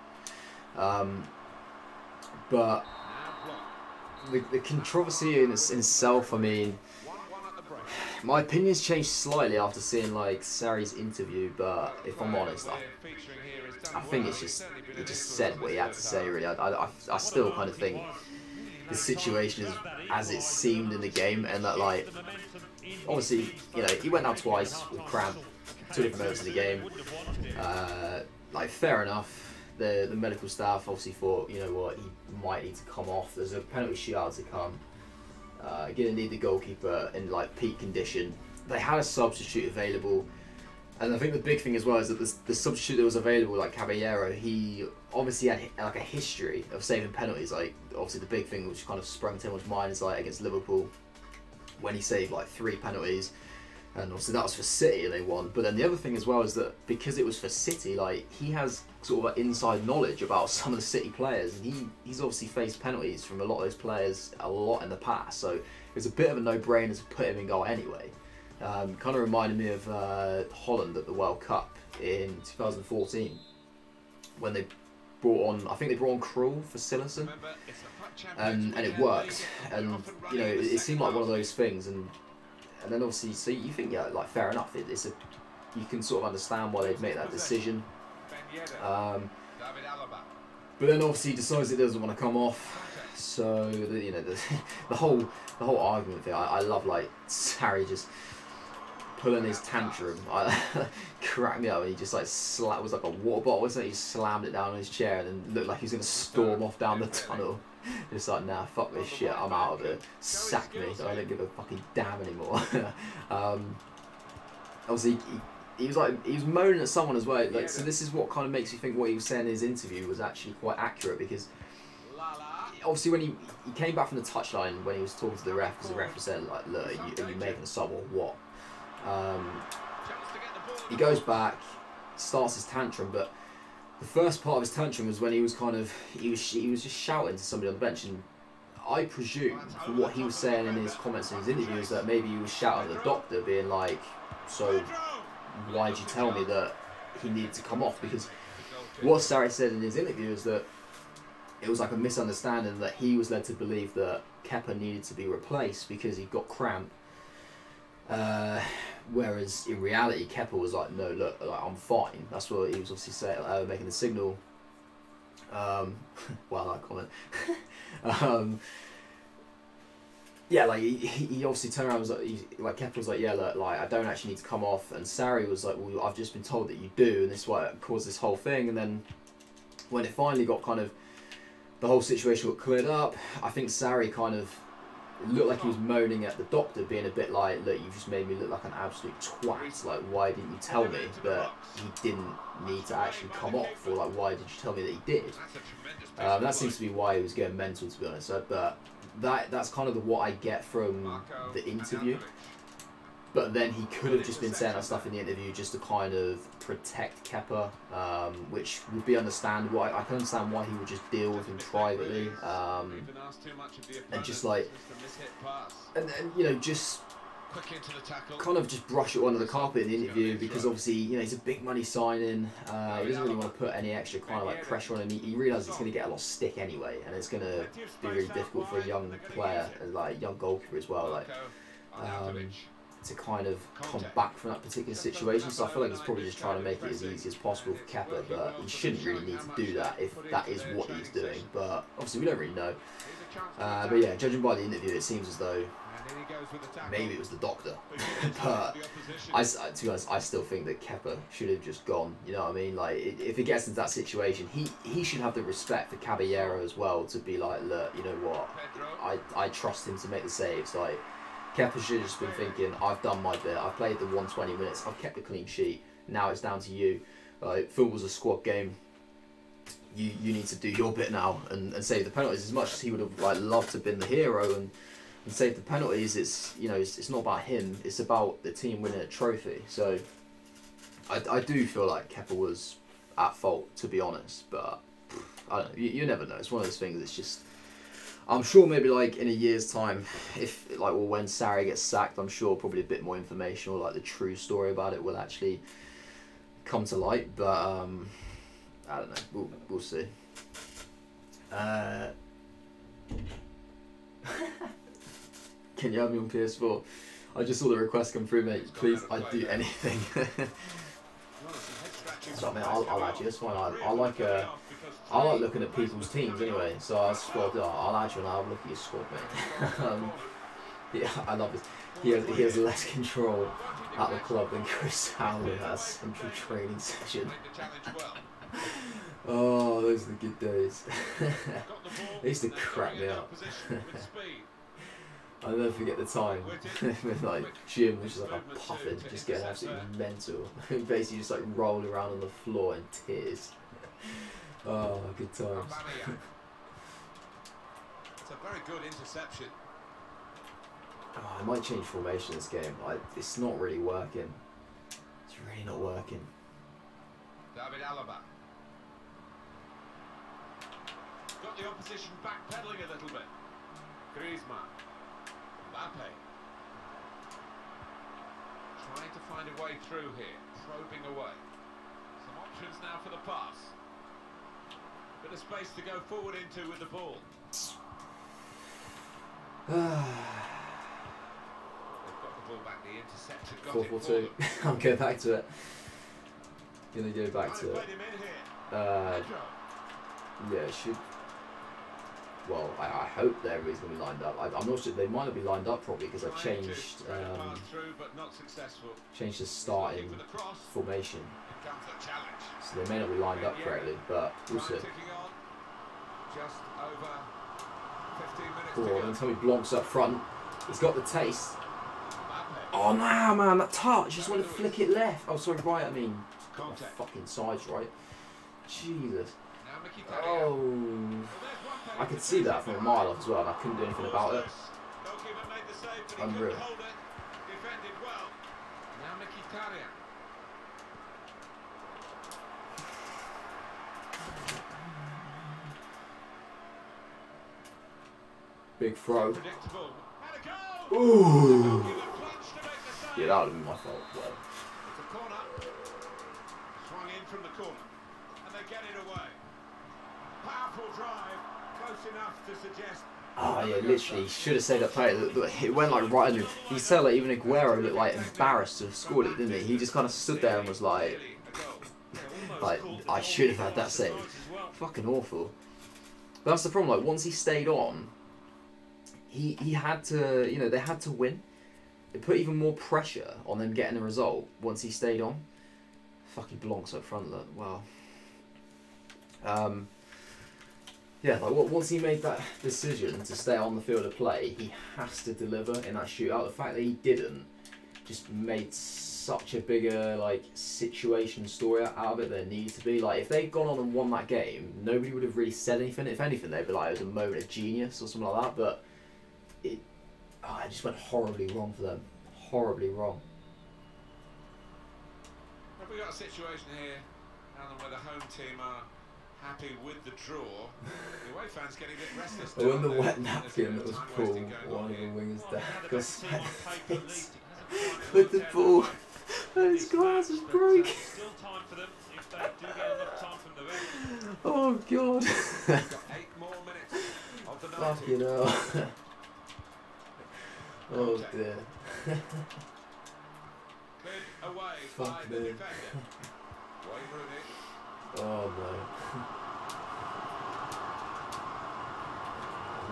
Speaker 1: But the controversy in itself, I mean, my opinion's changed slightly after seeing like Sarri's interview. But if I'm honest, I think it just said what he had to say. Really, I still kind of think the situation is as it seemed in the game, and that, like, obviously, you know, he went out twice with cramp, 2 different moments in the game. Like, fair enough. The medical staff obviously thought, you know what, he might need to come off. There's a penalty shootout to come. Gonna need the goalkeeper in like peak condition. They had a substitute available, and I think the big thing as well is that the substitute that was available, like Caballero, he obviously had like a history of saving penalties. Like, obviously the big thing which kind of sprung to everyone's mind is like against Liverpool, when he saved like 3 penalties, and obviously that was for City and they won. But then the other thing as well is that because it was for City, like, he has sort of like inside knowledge about some of the City players, and he's obviously faced penalties from a lot of those players a lot in the past, so it's a bit of a no-brainer to put him in goal anyway. Kind of reminded me of Holland at the World Cup in 2014 when they brought on, I think they brought on Krul for Silerson, and it worked. And you know, it seemed like one of those things, and then obviously, so you think, yeah, like, fair enough. You can sort of understand why they'd make that decision. But then obviously he decides he doesn't want to come off. So you know, the whole argument thing. I love, like, Sarri just pulling his tantrum. Cracked me up, and he just like was like a water bottle, wasn't it? He slammed it down on his chair and then looked like he was going to storm off down the tunnel. Just like, nah, fuck this shit, I'm out of it. Sack me, so I don't give a fucking damn anymore. Obviously, he was moaning at someone as well. Like, so this is what kind of makes you think what he was saying in his interview was actually quite accurate, because obviously when he came back from the touchline when he was talking to the ref, because the ref was saying like, look, are you making a sub or what? He goes back, starts his tantrum, but the first part of his tantrum was when he was he was just shouting to somebody on the bench, and I presume from what he was saying in his comments in his interviews that maybe he was shouting at the doctor, being like, so why did you tell me that he needed to come off? Because what Sarri said in his interview is that it was like a misunderstanding, that he was led to believe that Kepa needed to be replaced because he got cramp. Whereas in reality, Kepa was like, no, look, like, I'm fine. That's what he was obviously saying, making the signal. Well, that comment. Yeah, like he obviously turned around and was like, Kepa was like, yeah, look, like I don't actually need to come off, and Sarri was like, well, I've just been told that you do, and this is why it caused this whole thing. And then when it finally got the whole situation got cleared up, I think Sarri kind of looked like he was moaning at the doctor, being a bit like, look, you just made me look like an absolute twat, like why didn't you tell me that he didn't need to actually come off, or like why did you tell me that he did? That seems to be why he was getting mental, to be honest. But that's kind of what I get from the interview. But then he could have just been saying that stuff in the interview just to kind of protect Kepa, which would be understandable. I can understand why he would just deal with him privately, and just like, and you know, just kind of just brush it under the carpet in the interview, because obviously, you know, he's a big money signing. He doesn't really want to put any extra kind of like pressure on him. He realises he's going to get a lot of stick anyway, and it's going to be really difficult for a young player, like a young goalkeeper as well, like to kind of come back from that particular situation. So I feel like he's probably just trying to make it as easy as possible for Kepa, but he shouldn't really need to do that if that is what he's doing. But obviously we don't really know. But yeah, judging by the interview, it seems as though maybe it was the doctor. But to be honest, I still think that Kepa should have just gone. You know what I mean? Like, if it gets into that situation, he should have the respect for Caballero as well, to be like, look, you know what? I trust him to make the saves. Like, Kepa should have just been thinking, I've done my bit. I've played the 120 minutes. I've kept a clean sheet. Now it's down to you. Football's a squad game. You need to do your bit now and save the penalties. As much as he would have like loved to have been the hero and save the penalties, it's, you know, it's not about him. It's about the team winning a trophy. So I do feel like Kepa was at fault, to be honest. But I don't know. You never know. It's one of those things. It's just, I'm sure maybe like in a year's time, if like, well, when Sarri gets sacked, I'm sure probably a bit more information, or like the true story about it will actually come to light. But I don't know. We'll see. Can you have me on PS4? I just saw the request come through, mate. Please, I'd do anything. So, man, I'll add you. That's fine. I like looking at people's teams anyway. So I thought, I'll add you and I'll have a look at your squad, mate. Yeah, I love this. He has less control at the club than Chris Howley has central training session. Oh, those are the good days. They used to crack me up. I'll never forget the time when like Jim was just like a puffin, just getting absolutely mental. Basically just like rolling around on the floor in tears. Oh, good times.
Speaker 2: It's a very good interception.
Speaker 1: Oh, I might change formation this game. It's not really working. It's really not working.
Speaker 2: David Alaba. Got the opposition backpedaling a little bit. Griezmann. Mbappe. Trying to find a way through here. Probing away. Some options now for the pass. Bit of space to go forward into with the ball. They've got the ball back. The interceptor got
Speaker 1: 4-4-2. I'll go back to it. Gonna go back to it. Yeah, it should. Well, I hope everybody's going to be lined up. I'm not sure. They might not be lined up properly because I've changed the starting formation. So they may not be lined up correctly, but we'll see.
Speaker 2: Just over 15 minutes
Speaker 1: Oh, then Tommy Blanc's up front. He's got the taste. Oh no, man, that touch. Just want to flick it left. Oh, sorry, right. I mean, oh, fucking sides, right? Jesus. Oh, I could see that from a mile off as well, and I couldn't do anything about it. Unreal. Big throw. Ooh. Yeah, that would have been my fault. Well.
Speaker 2: It's a corner. Swung in from the corner. And they get it away. Powerful drive. Close enough to suggest.
Speaker 1: Oh yeah, literally, he should have saved that play. It went like right under. You can tell like even Aguero looked like embarrassed to have scored it, didn't he? He just kind of stood there and was like I should have had that save. Fucking awful. But that's the problem. Like once he stayed on, he had to, you know, they had to win. It put even more pressure on them getting a result once he stayed on. Fucking Blanc's up front, look. Wow. Yeah, like once he made that decision to stay on the field of play, he has to deliver in that shootout. The fact that he didn't just made such a bigger like situation story out of it than it needed to be. Like if they'd gone on and won that game, nobody would have really said anything. If anything, they'd be like it was a moment of genius or something like that. But it just went horribly wrong for them. Horribly wrong.
Speaker 2: Have we got a situation here, Alan, where the home team are happy with the draw? The away fans getting a bit restless.
Speaker 1: I won the wet napkin that was pulled. One of the wingers down. With the ball. His glass is broke.
Speaker 3: Still time for them if they do get enough time from the ref.
Speaker 1: Oh god.
Speaker 2: Got 8 more minutes of the 90.
Speaker 1: Fucking hell. Oh dear.
Speaker 2: Cleared away by
Speaker 1: Fuck
Speaker 2: the
Speaker 1: me.
Speaker 2: defender. Wayne Rooney.
Speaker 1: Oh no.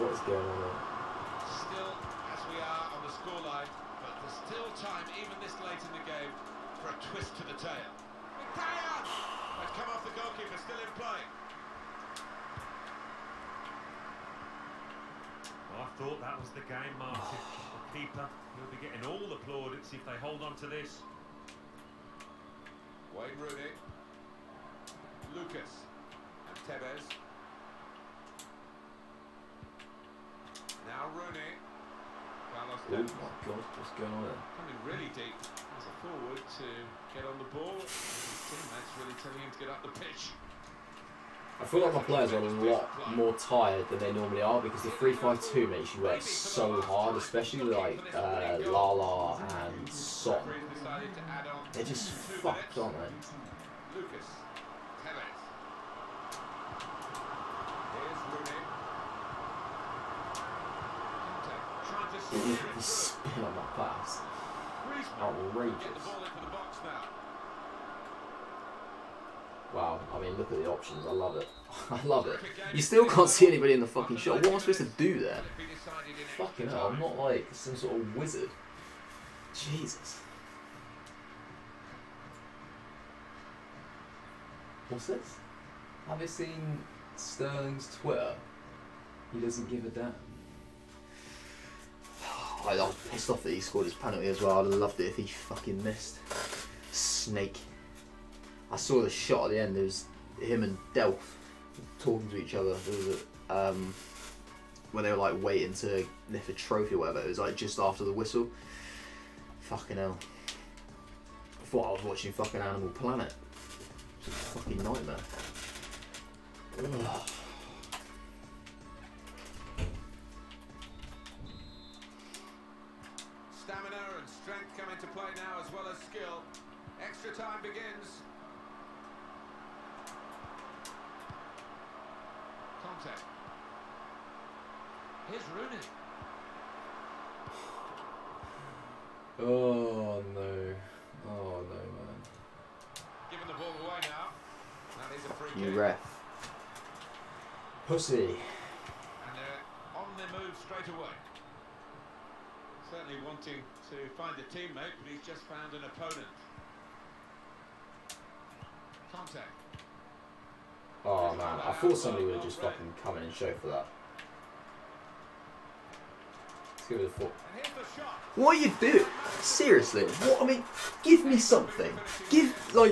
Speaker 1: What is going on there?
Speaker 2: Still, as we are on the scoreline, but there's still time, even this late in the game, for a twist to the tail. Mkhitaryan! They've come off the goalkeeper, still in play.
Speaker 3: Well, I thought that was the game, Martin. The keeper, he'll be getting all the plaudits if they hold on to this.
Speaker 2: Wayne Rooney. Lucas. And Tevez. Now Rooney. Carlos
Speaker 1: Oh
Speaker 2: Tevez.
Speaker 1: my god, what's going on there?
Speaker 2: Coming really deep as a forward to get on the ball. His teammates really telling him to get up the pitch.
Speaker 1: I feel like my players are a lot more tired than they normally are because the 3-5-2 makes you work so hard, especially like Lala and Son. They're just fucked, aren't they?
Speaker 2: Lucas. Tevez. Here's Rooney. Trying to
Speaker 1: The spin on that pass.
Speaker 2: Griezmann.
Speaker 1: Outrageous.
Speaker 2: Get the ball into the box now.
Speaker 1: Wow, I mean, look at the options. I love it. I love it. You still can't see anybody in the fucking shot. What am I supposed to do there? Fucking hell, I'm not like some sort of wizard. Jesus. What's this? Have you seen Sterling's Twitter? He doesn't give a damn. I was pissed off that he scored his penalty as well. I'd have loved it if he fucking missed. Snake. I saw the shot at the end. There was him and Delph talking to each other. There was a, when they were like waiting to lift a trophy or whatever. It was like just after the whistle. Fucking hell. I thought I was watching fucking Animal Planet. It's a fucking nightmare. Ugh.
Speaker 2: Stamina and strength come into play now as well as skill. Extra time begins. Contact. Here's Rooney.
Speaker 1: Oh no. Oh no, man.
Speaker 2: Giving the ball away now. That is a free
Speaker 1: You
Speaker 2: kick.
Speaker 1: ref. Pussy.
Speaker 2: And they're on the move straight away. Certainly wanting to find a teammate, but he's just found an opponent. Contact.
Speaker 1: Oh man, I thought somebody would have just fucking come in and show for that. go with the 4.
Speaker 2: And here's the shot.
Speaker 1: What are you doing? Seriously, what? I mean, give me something.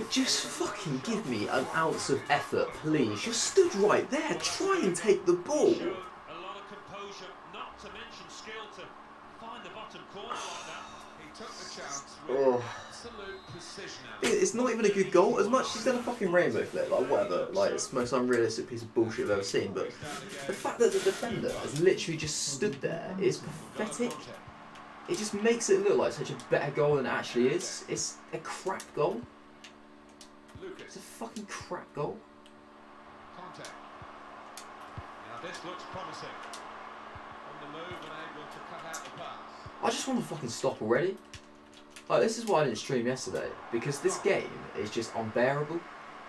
Speaker 1: Just fucking give me an ounce of effort, please. You're stood right there. Try and take the ball.
Speaker 3: Showed a lot of composure, not to mention skill to find the bottom corner like that.
Speaker 2: He took the chance with
Speaker 1: Oh.
Speaker 2: absolute precision.
Speaker 1: It's not even a good goal. As much as he's done a fucking rainbow flip, like whatever, like it's the most unrealistic piece of bullshit I've ever seen. But the fact that the defender has literally just stood there is pathetic. It just makes it look like such a better goal than it actually is. It's a crap goal. It's a fucking crap goal.
Speaker 2: Contact. Now this looks promising. On the move and able to cut out the pass.
Speaker 1: I just want to fucking stop already. Like, this is why I didn't stream yesterday, because this game is just unbearable.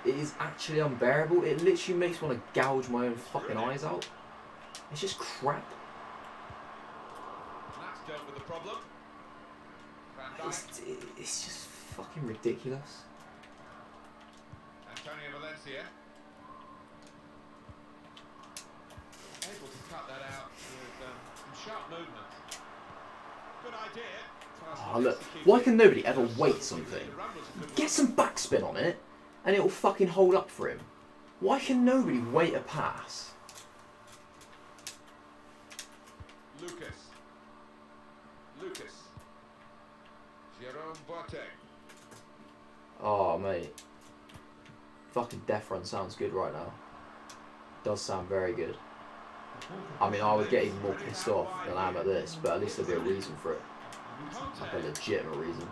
Speaker 1: It is actually unbearable. It literally makes me want to gouge my own fucking eyes out. It's just crap.
Speaker 2: And that's dealt with the problem. Van Dijk.
Speaker 1: It's just fucking ridiculous.
Speaker 2: Antonio Valencia. Able to cut that out with some sharp movement. Good idea.
Speaker 1: Oh, look, why can nobody ever weight something? Get some backspin on it, and it'll fucking hold up for him. Why can nobody weight a pass?
Speaker 2: Lucas. Jerome Boateng.
Speaker 1: Oh, mate. Fucking Death Run sounds good right now. Does sound very good. I mean, I would get even more pissed off than I am at this, but at least there'd be a reason for it. Like a legitimate reason.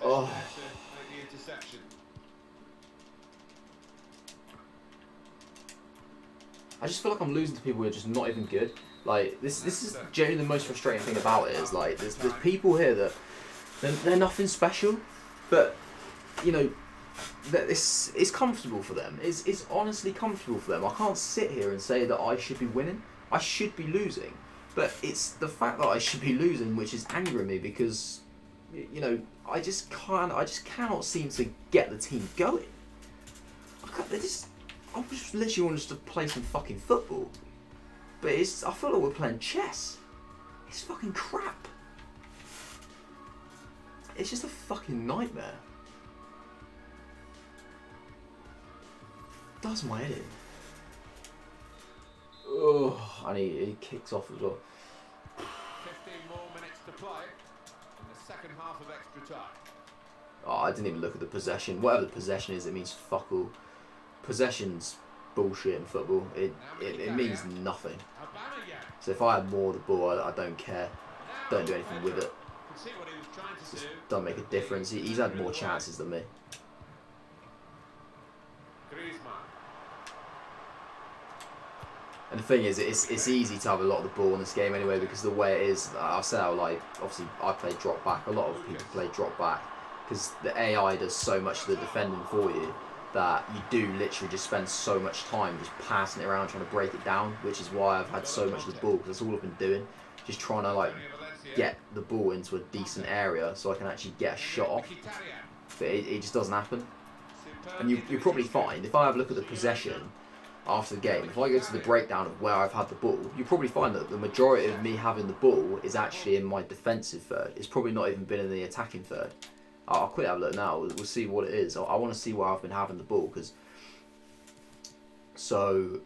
Speaker 1: Oh.
Speaker 2: To make the interception.
Speaker 1: I just feel like I'm losing to people who are just not even good. Like, this is genuinely the most frustrating thing about it, is like there's people here that they're nothing special, but you know that it's comfortable for them. It's honestly comfortable for them. I can't sit here and say that I should be winning. I should be losing. But it's the fact that I should be losing which is angering me, because you know I just cannot seem to get the team going. I just literally want us to play some fucking football. But I feel like we're playing chess. It's fucking crap. It's just a fucking nightmare. Does my head in. Oh, and he kicks off as well.
Speaker 2: 15 more minutes to play in the second half of extra time.
Speaker 1: Oh, I didn't even look at the possession. Whatever the possession is, it means fuck all. Possession's bullshit in football. It means nothing. So if I had more of the ball, I don't care. Don't do anything with it. Just don't make a difference. He's had more chances than me. And the thing is, it's easy to have a lot of the ball in this game anyway, because the way it is, I've said how, like, obviously I play drop back. A lot of people play drop back because the AI does so much of the defending for you that you do literally just spend so much time just passing it around trying to break it down, which is why I've had so much of the ball, because that's all I've been doing, just trying to like get the ball into a decent area so I can actually get a shot off. But it just doesn't happen. And you'll probably find, if I have a look at the possession after the game, if I go to the breakdown of where I've had the ball, you'll probably find that the majority of me having the ball is actually in my defensive third. It's probably not even been in the attacking third. I'll quickly have a look now. We'll see what it is. I want to see where I've been having the ball, because so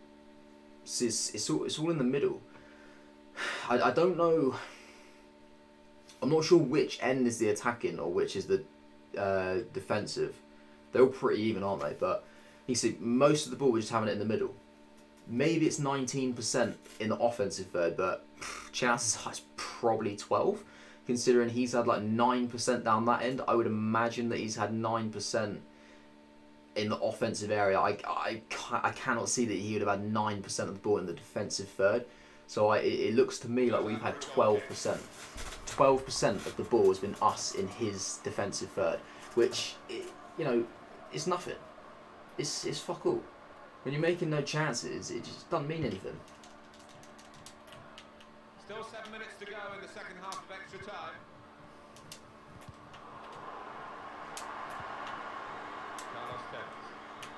Speaker 1: it's all in the middle. I don't know. I'm not sure which end is the attacking or which is the defensive. They're all pretty even, aren't they? But you see, most of the ball we're just having it in the middle. Maybe it's 19% in the offensive third, but chances are it's probably 12. Considering he's had like 9% down that end, I would imagine that he's had 9% in the offensive area. I cannot see that he would have had 9% of the ball in the defensive third. So it looks to me like we've had 12%. 12% of the ball has been us in his defensive third, which, you know, is nothing. It's fuck all. When you're making no chances, it just doesn't mean anything.
Speaker 2: Still 7 minutes to go in the second half of extra time. Carlos Tevez.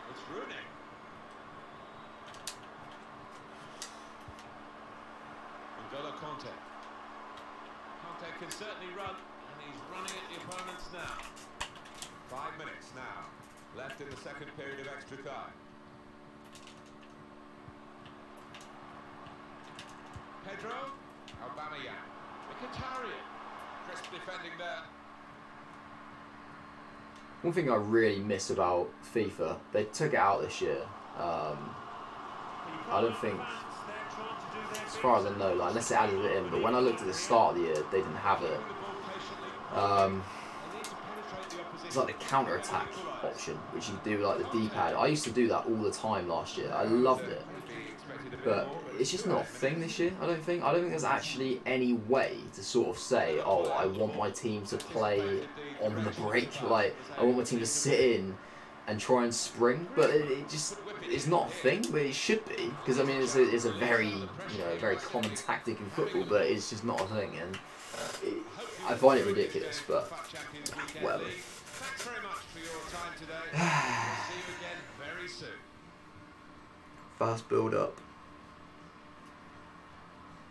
Speaker 2: It's Rooney. N'Golo Conte. They can certainly run, and he's running at the opponents now. 5 minutes now left in the second period of extra time. Pedro, Aubameyang, Mkhitaryan, crisp defending there.
Speaker 1: One thing I really miss about FIFA, they took it out this year. I don't think, as far as I know, like, unless they added it in, but when I looked at the start of the year, they didn't have it. It's like the counter-attack option, which you do like the D-pad. I used to do that all the time last year. I loved it. But it's just not a thing this year, I don't think. I don't think there's actually any way to sort of say, oh, I want my team to play on the break. Like, I want my team to sit in and try and spring. But it's not a thing, but it should be. Because, I mean, it's a very, very common tactic in football, but it's just not a thing. And I find it ridiculous, but whatever.
Speaker 2: Thanks very much for your time today. We'll see you again very soon.
Speaker 1: Fast build up.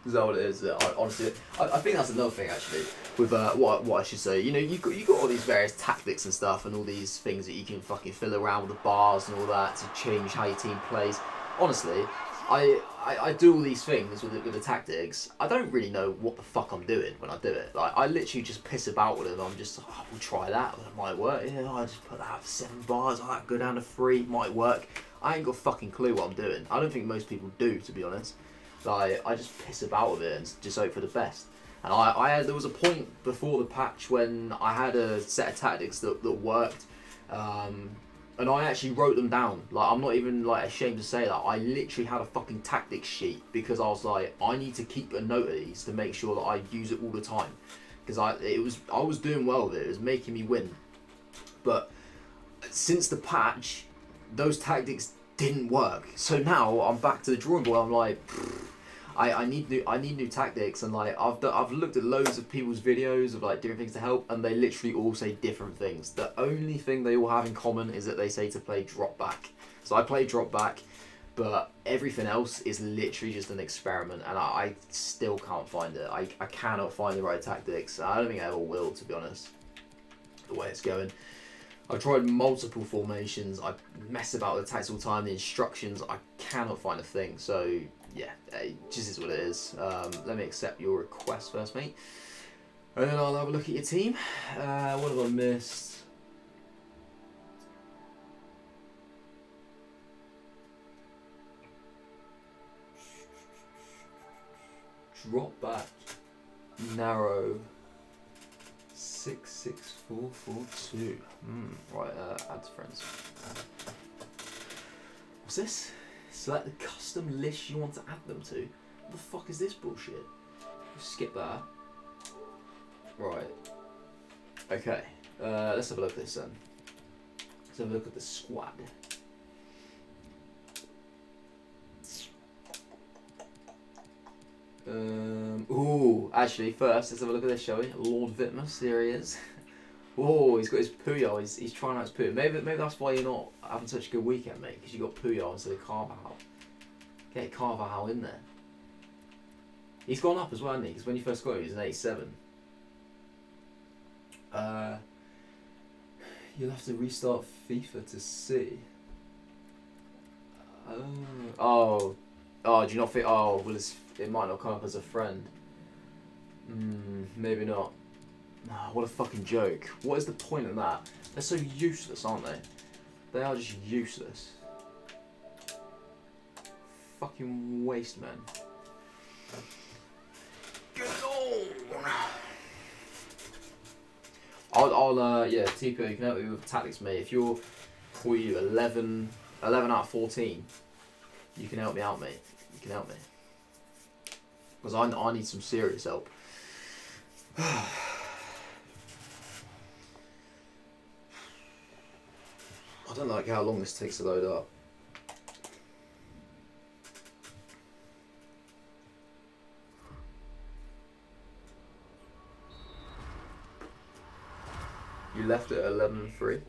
Speaker 1: Is that what it is? Honestly, I think that's another thing actually with what I should say. You got all these various tactics and stuff, and all these things that you can fucking fill around with the bars and all that to change how your team plays. Honestly, I do all these things with the tactics. I don't really know what the fuck I'm doing when I do it. Like, I literally just piss about with them. I'm just, oh, we'll try that. That might work. Yeah, I just put that 7 bars. I go down to 3. Might work. I ain't got a fucking clue what I'm doing. I don't think most people do, to be honest. Like, I just piss about with it and just hope for the best. And there was a point before the patch when I had a set of tactics that worked. And I actually wrote them down. Like, I'm not even like ashamed to say that. I literally had a fucking tactics sheet because I was like, I need to keep a note of these to make sure that I use it all the time. Because I was doing well with it. It was making me win. But since the patch, those tactics didn't work. So now I'm back to the drawing board. I'm like, I need new tactics, and like I've looked at loads of people's videos of like different things to help, and they literally all say different things. The only thing they all have in common is that they say to play drop back. So I play drop back, but everything else is literally just an experiment, and I still can't find it. I cannot find the right tactics. I don't think I ever will, to be honest, the way it's going. I've tried multiple formations. I mess about with the tactics all the time. The instructions, I cannot find a thing. So yeah, it just is what it is. Let me accept your request first, mate. And then I'll have a look at your team. What have I missed? Drop back. Narrow. 66442. Right, add to friends. What's this? Select the custom list you want to add them to. What the fuck is this bullshit? Skip that. Right. Okay. Let's have a look at this then. Let's have a look at the squad. Ooh, actually, first, let's have a look at this, shall we? Lord Vitmus, here he is. Oh, he's got his Puyol, he's trying out his Puyol. Maybe that's why you're not having such a good weekend, mate, because you got Puyol instead of Carvajal. Get Carvajal in there. He's gone up as well, hasn't he? Because when you first got him, he was an 87. You'll have to restart FIFA to see. Oh, do you not think? Oh, well, it might not come up as a friend. Maybe not. Oh, what a fucking joke. What is the point of that? They're so useless, aren't they? They are just useless. Fucking waste, man. Get on! Yeah, TPO, you can help me with tactics, mate. If you're, 11 out of 14, you can help me out, mate. You can help me. Because I need some serious help. I don't like how long this takes to load up. You left it at 11:03.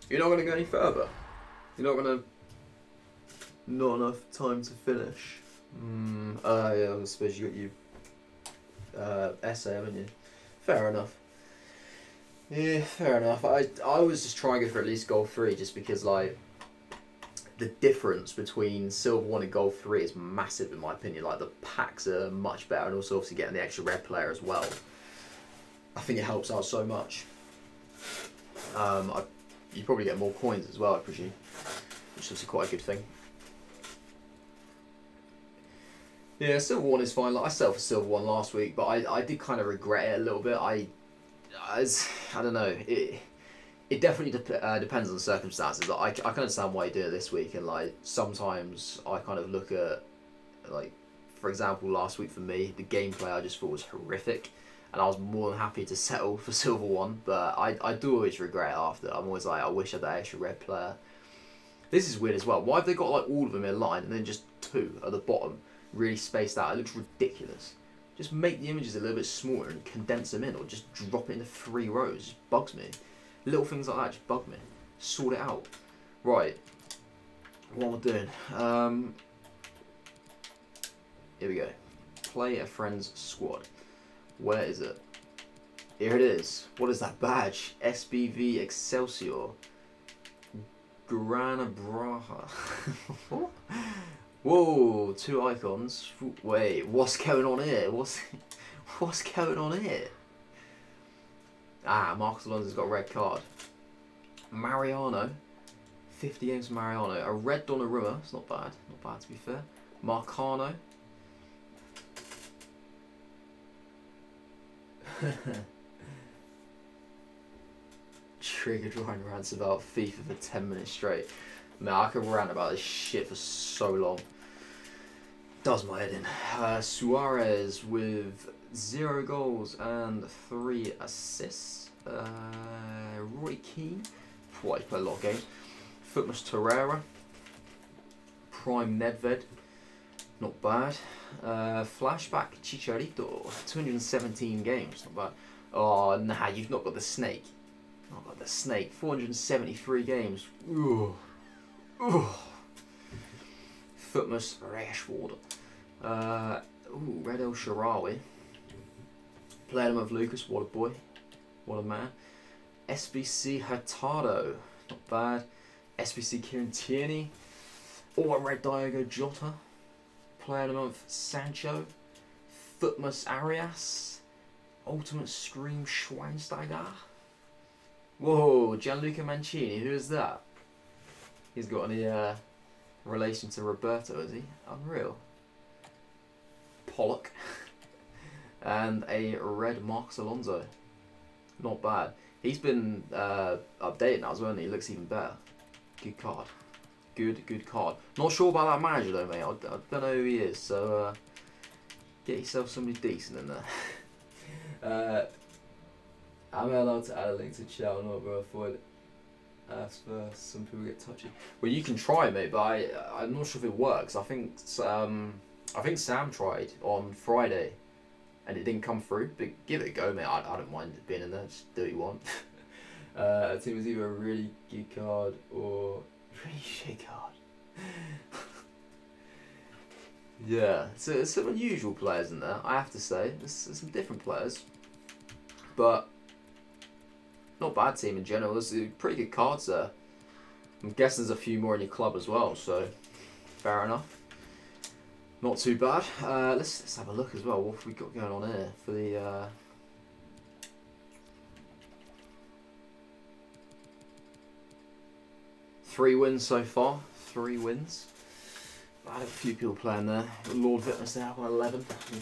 Speaker 1: You're not going to go any further. You're not going to... Not enough time to finish. Yeah, I suppose you got your essay, haven't you? Fair enough. Yeah, fair enough. I was just trying to go for at least gold 3 just because, like, the difference between silver 1 and gold 3 is massive in my opinion. Like, the packs are much better, and also obviously getting the extra red player as well. I think it helps out so much. You probably get more coins as well, I presume, which is quite a good thing. Yeah, silver 1 is fine. Like, I settled for silver 1 last week, but I did kind of regret it a little bit. I don't know. It definitely depends on the circumstances. I can understand why you do it this week, and like sometimes I kind of look at, like, for example, last week for me, the gameplay I just thought was horrific, and I was more than happy to settle for silver 1. But I do always regret it after. I'm always like, I wish I had that extra red player. This is weird as well. Why have they got like all of them in line and then just 2 at the bottom, really spaced out? It looks ridiculous. Just make the images a little bit smaller and condense them in, or just drop it into 3 rows. It just bugs me. Little things like that just bug me. Sort it out. Right. What am I doing? Here we go. Play a friend's squad. Where is it? Here it is. What is that badge? SBV Excelsior. Grana Braha. Whoa, 2 icons. Wait, what's going on here? What's going on here? Ah, Marcos Alonso's got a red card. Mariano. 50 games for Mariano. A red Donnarumma. It's not bad. Not bad, to be fair. Marcano. Triggered Ryan rants about FIFA for 10 minutes straight. Man, I could rant about this shit for so long. Does my head in. Suarez with 0 goals and 3 assists. Roy Keane. Boy, he's played a lot of games. Footmas Torreira. Prime Nedved. Not bad. Flashback Chicharito. 217 games. Not bad. Oh, nah, you've not got the snake. Not got the snake. 473 games. Ooh. Ooh. Footmas Rashford. Red El Shaarawy. Played him with Lucas. What a boy. What a man. SBC Hurtado. Not bad. SBC Kieran Tierney. Oh, a red Diogo Jota. Player of the month Sancho. Footmas Arias. Ultimate Scream Schweinsteiger. Whoa, Gianluca Mancini. Who is that? He's got any relation to Roberto, is he? Unreal. Pollock. And a red Marcos Alonso. Not bad. He's been updated now as well, and he looks even better. Good card. Good card. Not sure about that manager though, mate. I don't know who he is, so get yourself somebody decent in there. Am I allowed to add a link to chat or not, bro? I thought some people get touchy. Well, you can try, mate, but I'm not sure if it works. I think Sam tried on Friday, and it didn't come through. But give it a go, mate. I don't mind being in there. Just do what you want. A team is either a really good card or really shit card. Yeah, so there's some unusual players in there, I have to say. There's some different players, but not bad team in general. There's pretty good cards there. I'm guessing there's a few more in your club as well, so fair enough. Not too bad. Let's have a look as well. What have we got going on here for the? 3 wins so far. 3 wins. I had a few people playing there. Lord Fitness there on 11. I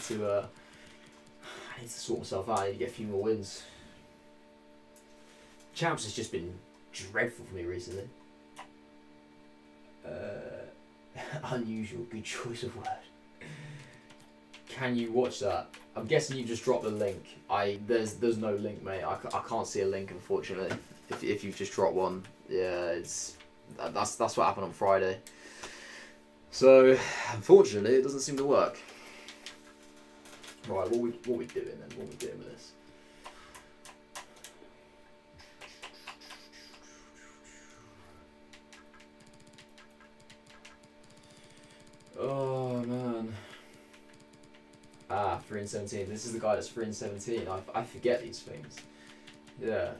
Speaker 1: need to sort myself out. I need to get a few more wins. Champs has just been dreadful for me recently. Unusual, good choice of word. Can you watch that? I'm guessing you just dropped the link. There's no link, mate. I can't see a link, unfortunately. If you've just dropped one, yeah, that's what happened on Friday. So unfortunately, it doesn't seem to work. Right, what we doing then? What we doing with this? Oh man. 3 in 17. This is the guy that's 3 in 17. I forget these things. Yeah.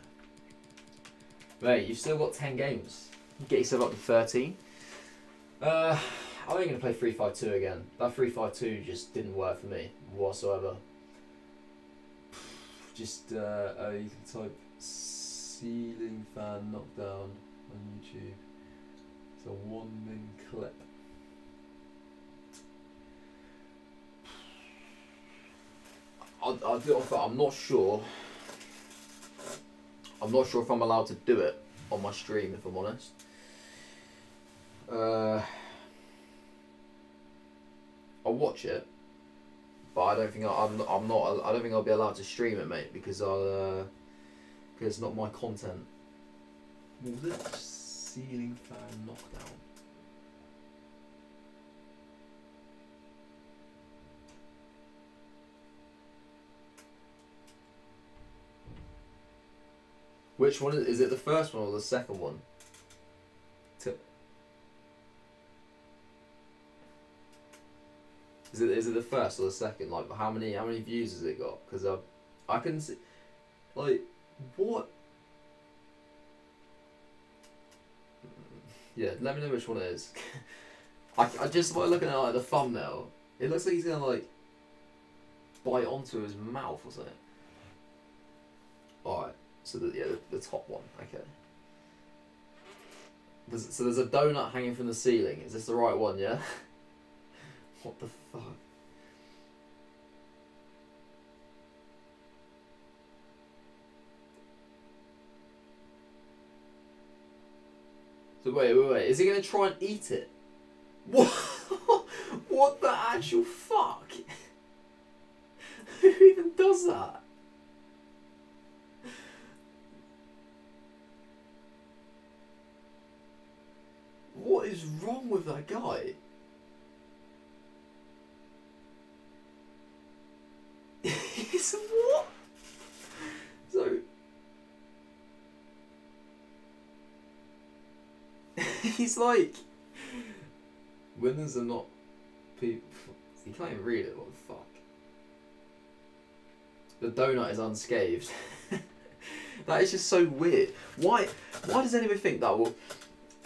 Speaker 1: Mate, you've still got 10 games. You get yourself up to 13. I'm only going to play 3-5-2 again. That 3-5-2 just didn't work for me whatsoever. Just, you can type ceiling fan knockdown on YouTube. It's a 1-min clip. I'll do it on foot. I'm not sure. I'm not sure if I'm allowed to do it on my stream, if I'm honest. I'll watch it, but I don't think I don't think I'll be allowed to stream it, mate, because because it's not my content. What was it? Ceiling fan knockdown. Which one is it? The first one or the second one? Is it the first or the second? Like, how many views has it got? Because I can see, like, what? Yeah, let me know which one it is. I just by looking at like the thumbnail, it looks like he's gonna like bite onto his mouth or something. All right. So the top one, okay. So there's a donut hanging from the ceiling. Is this the right one? Yeah. What the fuck? So wait. Is he gonna try and eat it? What? What the actual fuck? Who even does that? What is wrong with that guy? He's what? So he's like, winners are not people. You can't even read it. What the fuck? The donut is unscathed. That is just so weird. Why does anyone think that will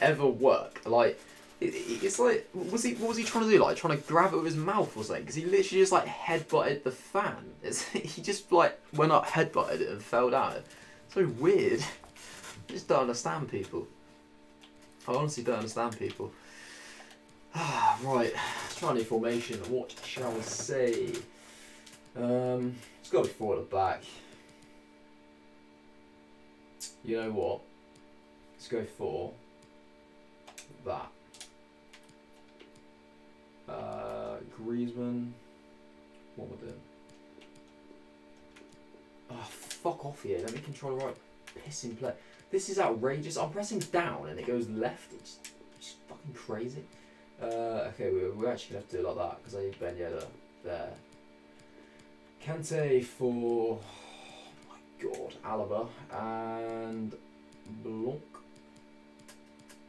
Speaker 1: ever work? Like, it's like, what was he trying to do? Like, trying to grab it with his mouth or something? Because he literally just like headbutted the fan. He just like went up, headbutted it, and fell down. So weird. I just don't understand people. I honestly don't understand people. Right, let's try a new formation. What shall we say? It's got to be forward or back. You know what? Let's go for that. Griezmann. What we're doing? Oh, fuck off here. Let me control the right pissing play. This is outrageous. I'm pressing down and it goes left. It's just fucking crazy. Okay, we're actually going to have to do it like that because I need Ben Yedder there. Kante for, oh my god, Alaba and Blanc.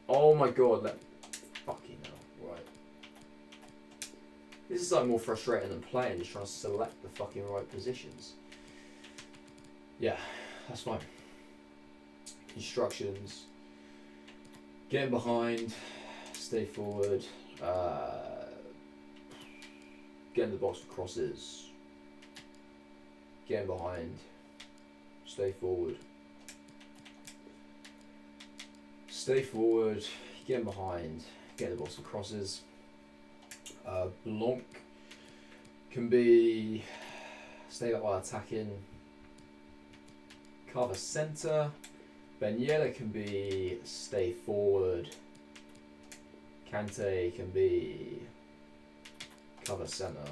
Speaker 1: Oh my god, fucking hell, right. This is like more frustrating than playing, just trying to select the fucking right positions. Yeah, that's fine. Instructions. Get in behind, stay forward, get in the box for crosses, get in behind, stay forward, get in behind, get in the box for crosses. Blanc can be stay up while attacking, cover centre. Ben Yedder can be stay forward. Kante can be cover centre.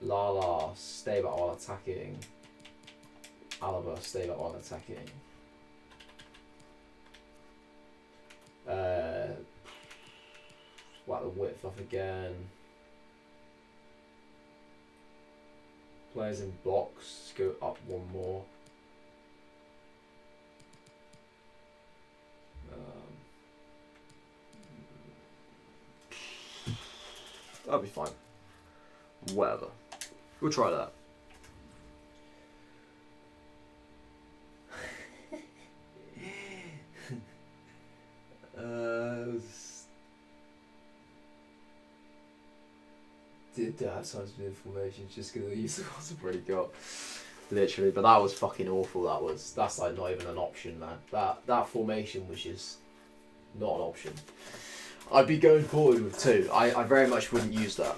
Speaker 1: Lala stay back while attacking. Alaba stay back while attacking. Whack the width off again. Players in box, go up one more. That'll be fine. Whatever. We'll try that. your dad signs me information just going to use the ones I've already got. Literally, but that was fucking awful. That's like not even an option, man. That formation was just not an option. I'd be going forward with 2. I very much wouldn't use that.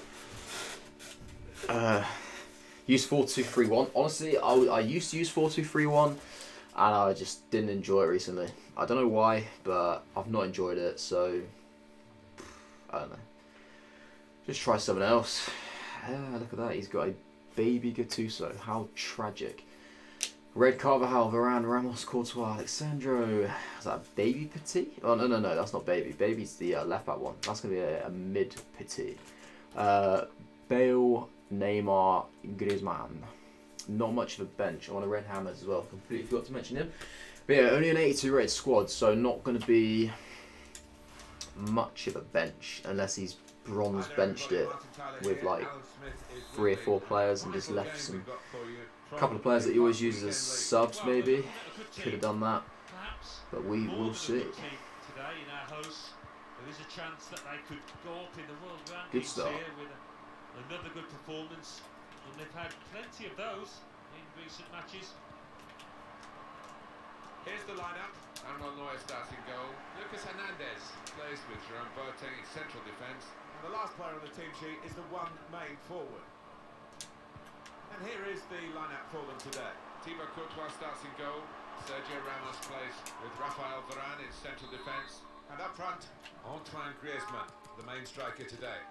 Speaker 1: Use 4-2-3-1. Honestly, I used to use 4-2-3-1, and I just didn't enjoy it recently. I don't know why, but I've not enjoyed it. So I don't know. Just try something else. Look at that. He's got a baby Gattuso. How tragic. Red Carvajal, Varane, Ramos, Courtois, Alexandro. Is that a baby Petit? Oh, no, that's not baby. Baby's the left back one. That's going to be a mid Petit. Bale, Neymar, Griezmann. Not much of a bench. I want a Red Hammers as well. Completely forgot to mention him. But yeah, only an 82 rated squad, so not going to be much of a bench unless he's bronze benched it with like 3 or 4 players and just left some couple of players that he always uses as subs. Maybe could have done that, but we will see. Good start.
Speaker 3: Another good performance, and they've had plenty of those in recent matches.
Speaker 2: Here's the lineup. Manuel Neuer starts in goal. Lucas Hernandez plays with Jerome Boateng in central defence.
Speaker 4: And the last player on the team sheet is the one main forward. And here is the lineup for them today.
Speaker 2: Thibaut Courtois starts in goal. Sergio Ramos plays with Rafael Varane in central defence.
Speaker 4: And up front,
Speaker 2: Antoine Griezmann, the main striker today.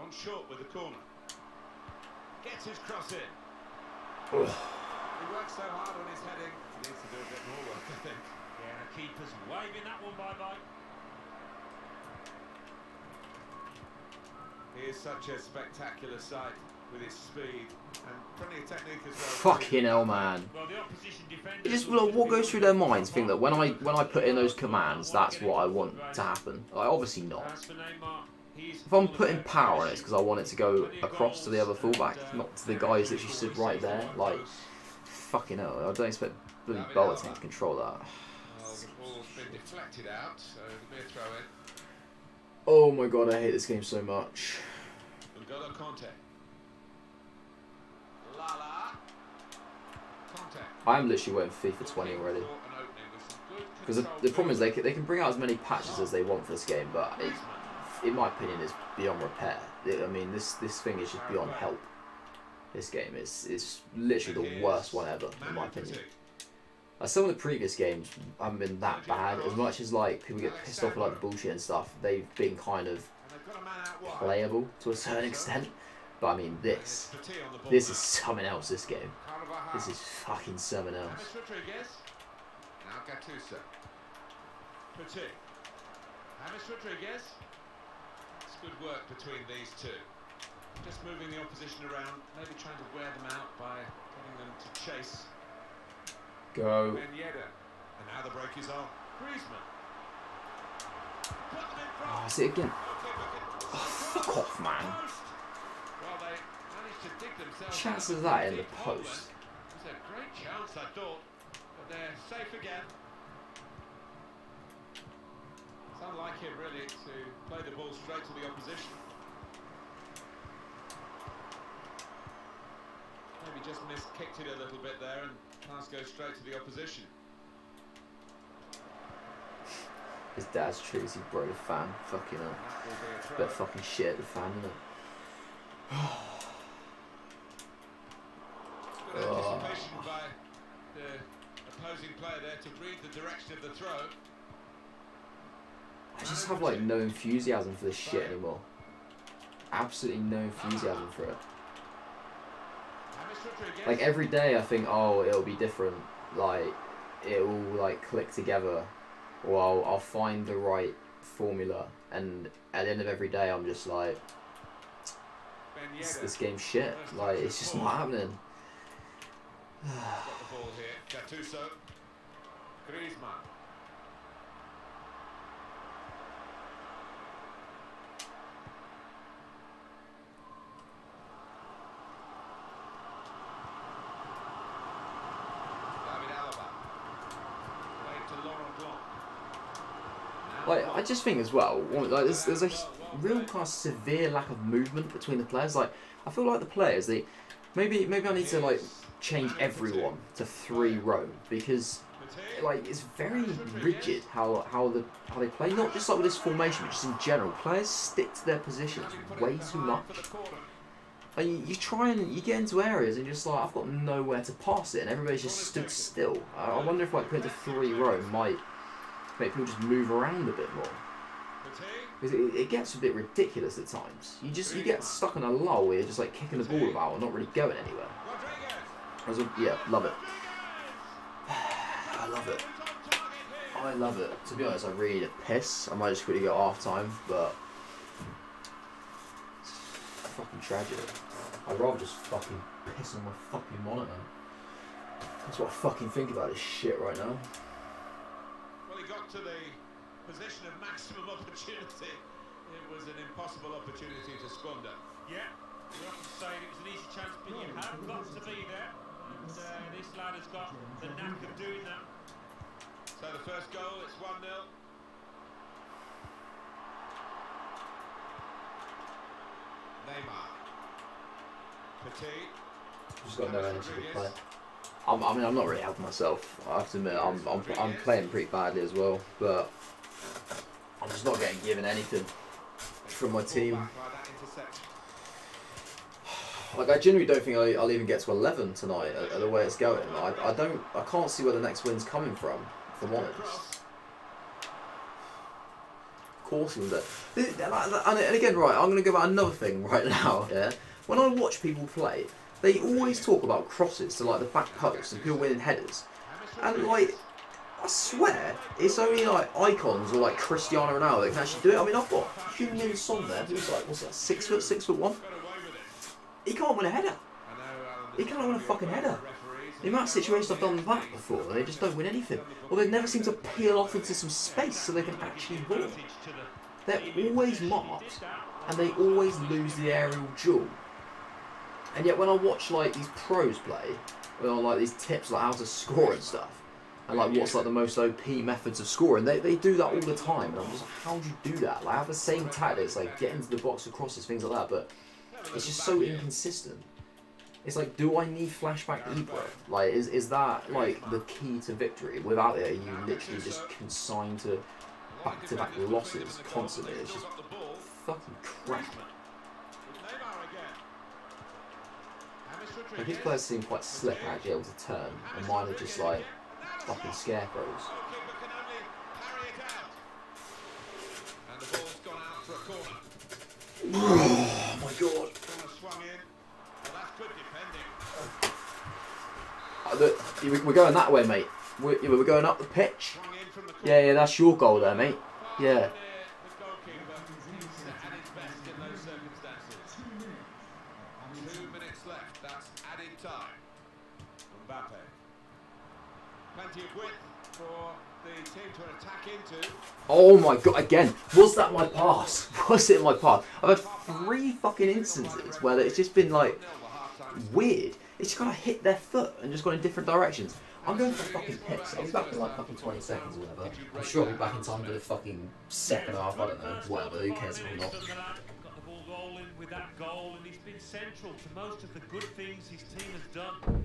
Speaker 4: gone short with the corner. Gets his cross in.
Speaker 1: Oh.
Speaker 4: He works so hard on his heading, he needs to do a bit more work, I think.
Speaker 3: Yeah, the keeper's waving that one bye-bye.
Speaker 4: He is such a spectacular sight with his speed and plenty of technique as well.
Speaker 1: Fucking hell, man.
Speaker 3: Well, the opposition defender
Speaker 1: Just what goes through their minds? Think that when I put in those commands, that's what I want to happen. Like, obviously not. If I'm putting power on it, it's because I want it to go across to the other fullback, not to the guy who's literally stood right there. Like, fucking hell, I don't expect bloody Boateng to control that.
Speaker 2: Well, the ball's been deflected out, so it'll be a throw-in.
Speaker 1: Oh my god, I hate this game so much.
Speaker 2: N'Golo Conte. Lala. Conte.
Speaker 1: I am literally waiting for FIFA 20 already. Because the problem is they can bring out as many patches as they want for this game, but it, in my opinion, is beyond repair. I mean, this thing is just beyond help. This game is literally the worst one ever, in my opinion. Like, some of the previous games haven't been that bad. As much as like people get pissed off with like the bullshit and stuff, they've been kind of playable to a certain extent. But I mean, this is something else. This game, this is fucking something else.
Speaker 2: Now Gattuso.
Speaker 4: Petit.
Speaker 2: James Rodriguez. It's good work between these two.
Speaker 4: Just moving the opposition around, maybe trying to wear them out by getting them to chase.
Speaker 1: Go.
Speaker 4: Ben Yedder. And now the break is on. Griezmann. Put them in front.
Speaker 1: Oh, is it again? Oh, fuck off, man.
Speaker 2: Well, they managed to dig themselves.
Speaker 1: Chance of that in the post.
Speaker 2: It was a great chance, I thought, but they're safe again.
Speaker 4: It's unlike him, really, to play the ball straight to the opposition. Maybe just kicked it a little bit there, and pass goes straight to the opposition.
Speaker 1: His dad's true, he bro the fan. Fucking hell. Bit fucking shit at the fan, isn't it?
Speaker 2: Good anticipation by the opposing player there to read the direction of the throw.
Speaker 1: I just have like no enthusiasm for this shit anymore. Absolutely no enthusiasm for it. Like every day I think, oh, it'll be different. Like it will like click together, or I'll find the right formula. And at the end of every day, I'm just like, this game's shit. Like it's just not happening.
Speaker 2: Got the ball here. Gattuso. Griezmann.
Speaker 1: Like, I just think as well, like, there's a real kind of severe lack of movement between the players. Like, I feel like the players, maybe I need to like change everyone to 3 roam, because like it's very rigid how they play. Not just like with this formation, but just in general. Players stick to their positions way too much. Like, you try and you get into areas and you're just like, I've got nowhere to pass it, and everybody's just stood still. I wonder if like putting to 3 roam might make people just move around a bit more. Because it gets a bit ridiculous at times. You get stuck in a lull where you're just like kicking the ball about and not really going anywhere. Yeah, love it. I love it. I love it. To be honest, I really need a piss. I might just quickly go half time, but it's fucking tragic. I'd rather just fucking piss on my fucking monitor. That's what I fucking think about this shit right now.
Speaker 2: Well, he got to the position of maximum opportunity. It was an impossible opportunity to squander.
Speaker 3: Yeah, we often say it was an easy chance, but you have got to be there. And this lad has got the knack of doing that.
Speaker 2: So the first goal, it's 1-0. Neymar. Petit.
Speaker 1: Just got no energy to play. I mean, I'm not really helping myself. I have to admit, I'm playing pretty badly as well, but I'm just not getting given anything from my team. Like, I genuinely don't think I'll even get to 11 tonight at the way it's going. I can't see where the next win's coming from, if I'm honest. Of course he was there. And again, right, I'm going to go about another thing right now, yeah? When I watch people play, they always talk about crosses to, like, the back post and people winning headers. And, like, I swear, it's only, like, icons or, like, Cristiano Ronaldo that can actually do it. I mean, I've got Heung-min Son there, who's, like, what's that, 6'1"? He can't win a header. He can't win a fucking header. The amount of situations I've done that before, they just don't win anything. Or they never seem to peel off into some space so they can actually win. They're always marked, and they always lose the aerial duel. And yet when I watch like these pros play, well, like these tips like how to score and stuff, and like what's like the most OP methods of scoring, they do that all the time. And I'm just like, how do you do that? Like, I have the same tactics, like get into the box with crosses, things like that, but it's just so inconsistent. It's like, do I need flashback Ibra? Like, is that like the key to victory? Without it, are you literally just consigned to back-to-back losses constantly? It's just fucking crap. Like, his players seem quite slick and actually able to turn, and mine are just like fucking scarecrows.
Speaker 2: And the ball's gone out for a corner.
Speaker 1: Oh my god.
Speaker 2: Swung in. Well, that's good defending.
Speaker 1: We're going that way, mate. We're going up the pitch.
Speaker 2: Swung in from the corner.
Speaker 1: Yeah, that's your goal there, mate. Yeah.
Speaker 2: The goalkeeper is at his best in those circumstances. 2 minutes left. That's added time. Mbappe. Plenty of width for the team to attack into.
Speaker 1: Oh my god, again. Was that my pass? Was it my pass? I've had 3 fucking instances where it's just been like weird. It's just kind of hit their foot and just gone in different directions. I'm going for a fucking piss. I'll be back in like fucking 20 seconds or whatever. I'm sure I'll be back in time for the fucking second half. I don't know. Whatever, who cares if I'm not.
Speaker 3: Got the ball rolling with that goal, and he's been central to most of the good things his team has done.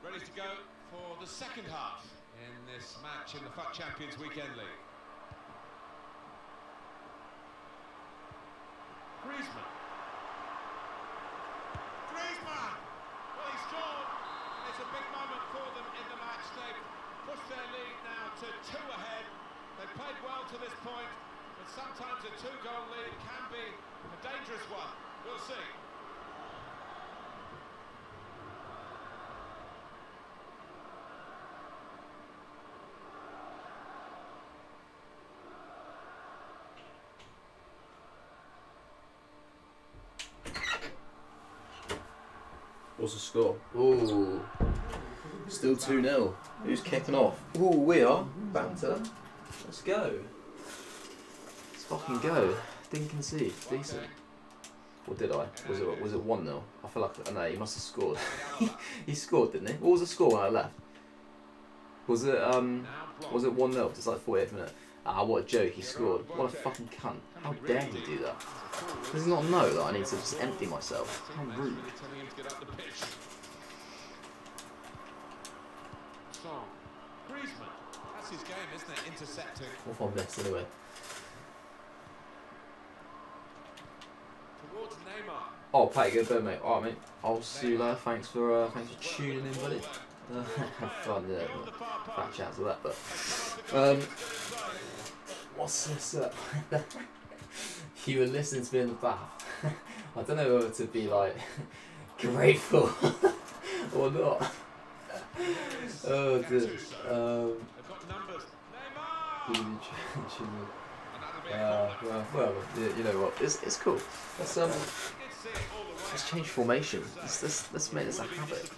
Speaker 2: Ready to go for the second half in this match in the FUT Champions Weekend League. Griezmann.
Speaker 4: pushed their lead now to 2 ahead. They played well to this point, but sometimes a 2-goal lead can be a dangerous one. We'll see.
Speaker 1: What's the score? Ooh, still 2-0. Who's kicking off? Ooh, we are. Banter. Let's go. Let's fucking go. Didn't concede. Decent. Or did I? Was it 1-0? I feel like, oh no, he must have scored. He scored, didn't he? What was the score when I left? Was it 1-0? Just like 48th minute. Ah, what a joke, he scored. What a fucking cunt. How dare he do that? Does he not know that I need to just empty myself? How rude.
Speaker 4: That's his game, isn't it? Intercepting.
Speaker 1: What if I missed anyway?
Speaker 4: Towards Neymar.
Speaker 1: Oh, play good, though, mate. Alright, mate. I'll see you later. Thanks for tuning in, buddy. Have fun, yeah. Fat chats of that, but what's this? You were listening to me in the bath. I don't know whether to be like grateful or not. Oh dear. Well, you know what? It's cool. Let's change formation. Let's make this a habit.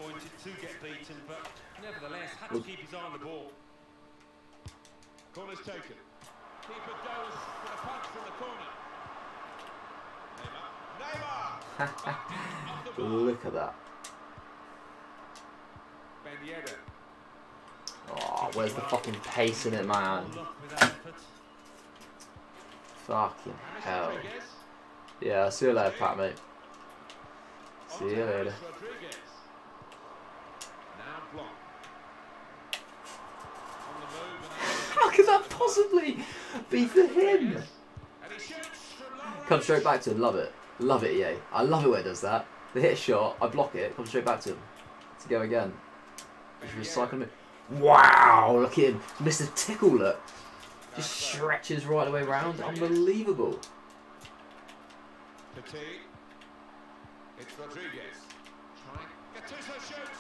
Speaker 3: Nevertheless, had to keep his eye on the ball.
Speaker 4: Corner's taken. Keeper goes with a punch from the corner. Neymar!
Speaker 1: Look at that. Oh, where's the fucking pace in it, man? Fucking hell. Yeah, see you later, Pat, mate. See you later. How could that possibly be for him? Come straight back to him, love it. Love it, EA. I love it when it does that. They hit a shot, I block it, come straight back to him. To go again. Just recycle him. Wow, look at him. Missed a tickle, look. Just stretches right the way around. Unbelievable.
Speaker 4: Petit. It's Rodriguez. Gattuso shoots.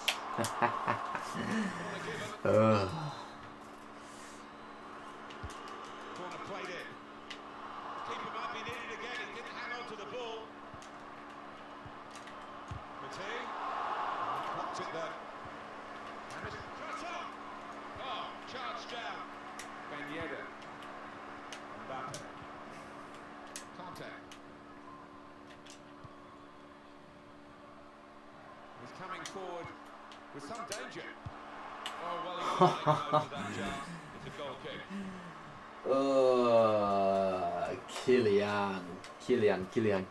Speaker 4: Corner played in. Keeper might be needed again. He didn't hang on to the ball. Petit. Blocked it there. And it's Trotter. Oh, charged down. Ben Yedder. Mbappe. Conte. He's coming forward with some danger. Oh, well, he got to that chance. It's a goal kick.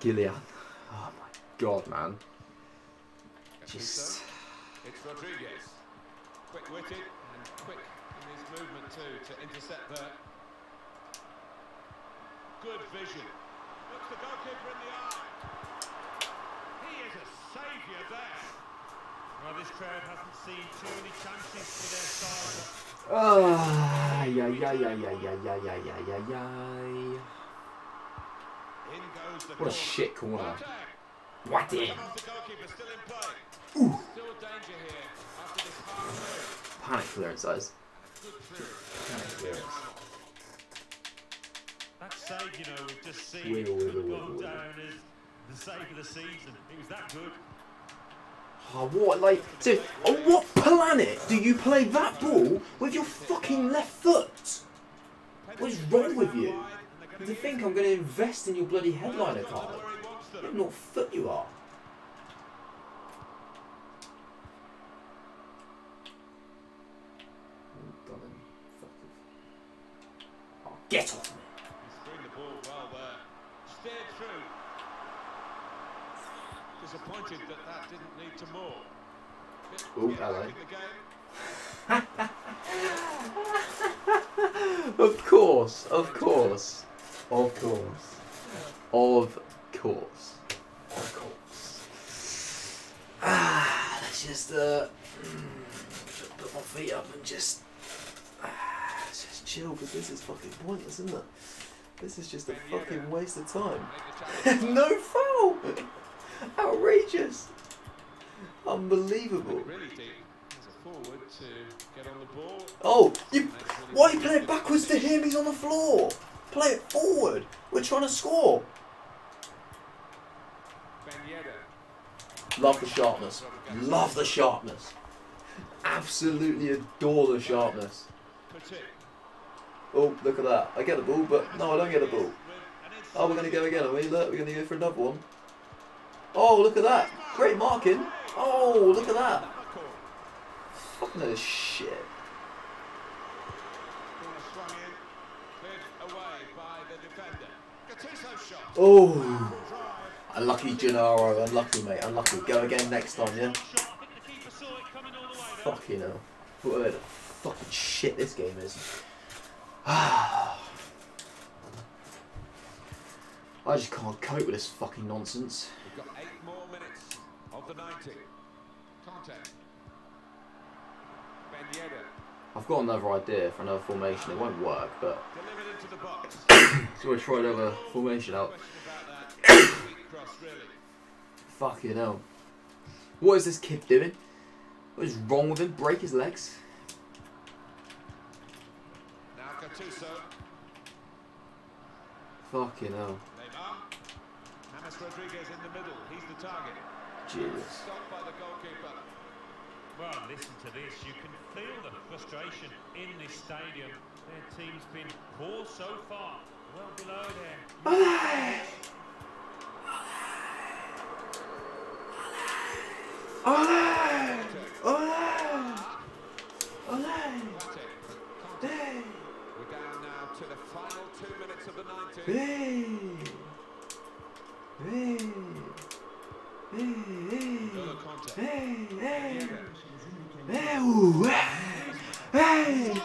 Speaker 1: Kylian. Oh my god, man. Just.
Speaker 4: It's Rodriguez. Quick-witted and quick in his movement too to intercept there. Good vision. Looks the goalkeeper in the eye. He is a saviour there.
Speaker 3: Well, this crowd hasn't seen too many chances for their side.
Speaker 1: What a shit corner. What in? Ooh. Panic clearance, guys. Panic clearance.
Speaker 3: That save, you know, we've just seen could have gone down as the save of the season. It was that good.
Speaker 1: Oh, what, like, so, on what planet do you play that ball with your fucking left foot? What is wrong with you? Do you think I'm going to invest in your bloody headliner card? Look at what foot you are. Oh, get off me.
Speaker 4: He's through the ball well there. Steered through. Disappointed that didn't lead to more.
Speaker 1: Oh, hello. Of course. Let's just put my feet up and just Let's just chill, because this is fucking pointless, isn't it? This is just a fucking waste of time. No foul! Outrageous! Unbelievable.
Speaker 4: Really deep as a forward to get on the ball.
Speaker 1: Oh, why are you playing backwards to him? He's on the floor. Play it forward. We're trying to score. Love the sharpness. Love the sharpness. Absolutely adore the sharpness. Oh, look at that. I get the ball, but no, I don't get the ball. Oh, we're going to go again, are we? Look, we're going to go for another one. Oh, look at that. Great marking. Oh, look at that. Fuck no shit. Oh. Unlucky, Gennaro. Unlucky, mate. Unlucky. Go again next time, yeah? Fucking hell. What a load of fucking shit this game is. I just can't cope with this fucking nonsense.
Speaker 2: We've got 8 more minutes of the 90. Contact.
Speaker 1: I've got another idea for another formation. It won't work, but
Speaker 2: Delivered into the box.
Speaker 1: so we'll try another formation out. Fucking hell. What is this kid doing? What is wrong with him? Break his legs?
Speaker 2: Now Gattuso.
Speaker 1: Fucking hell.
Speaker 2: James Rodriguez in the middle. He's the target.
Speaker 1: Jesus.
Speaker 2: Stopped by the goalkeeper.
Speaker 3: Well, listen to this. You can feel the frustration in this stadium. Their team's been poor so far. Well below there.
Speaker 1: Olé! Olé! Olé!
Speaker 2: We're down now to the final 2 minutes of the 90.
Speaker 1: Hey! Hey!
Speaker 2: Another contact.
Speaker 1: Hey! Hey! Hey! Ooh! Hey!
Speaker 2: Just a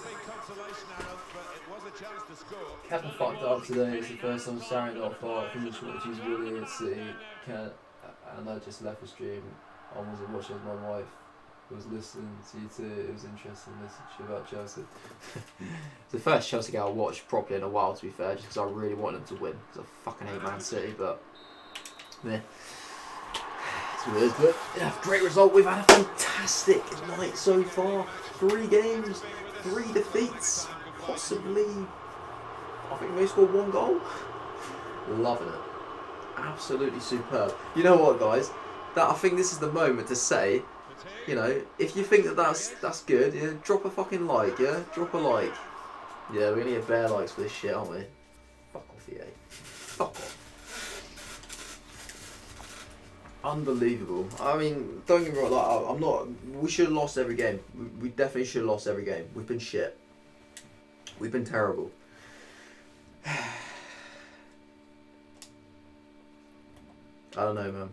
Speaker 2: big consolation, Aaron, but it was a chance to score.
Speaker 1: Captain fucked up today. It's the first time Sarah got far from the which is really at City. And I just left the stream. I wasn't watching with my wife. I was listening to you too. It was interesting listening to you about Chelsea. It's the first Chelsea game I watched properly in a while, to be fair, just because I really wanted them to win. Because I fucking hate Man City, but yeah. It's what it is, but yeah, great result. We've had a fantastic night so far. 3 games, 3 defeats, possibly. I think we scored 1 goal. Loving it. Absolutely superb. You know what, guys? That I think this is the moment to say, you know, if you think that that's good, yeah, drop a fucking like, yeah, drop a like. Yeah, we need bare likes for this shit, aren't we? Fuck off, EA. Fuck off. Unbelievable. I mean, don't get me wrong. Like, I'm not. We should have lost every game. We definitely should have lost every game. We've been shit. We've been terrible. I don't know, man.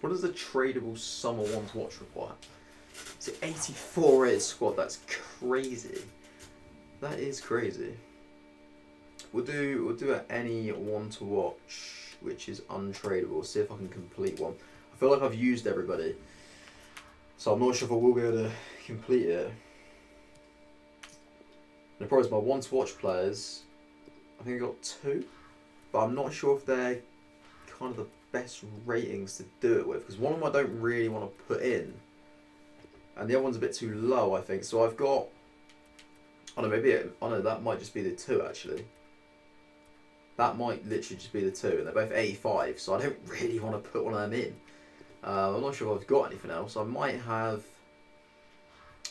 Speaker 1: What does the tradable summer one to watch require? It's an 84 rated squad. That's crazy. That is crazy. We'll do any one to watch, which is untradeable. See if I can complete one. I feel like I've used everybody. So I'm not sure if I will be able to complete it. The problem is my one to watch players, I think I got 2, but I'm not sure if they're kind of the best ratings to do it with, because one of them I don't really want to put in, and the other one's a bit too low, I think. So I've got, I don't know, that might just be the 2 actually. That might literally just be the 2, and they're both 85, so I don't really want to put one of them in. I'm not sure if I've got anything else. I might have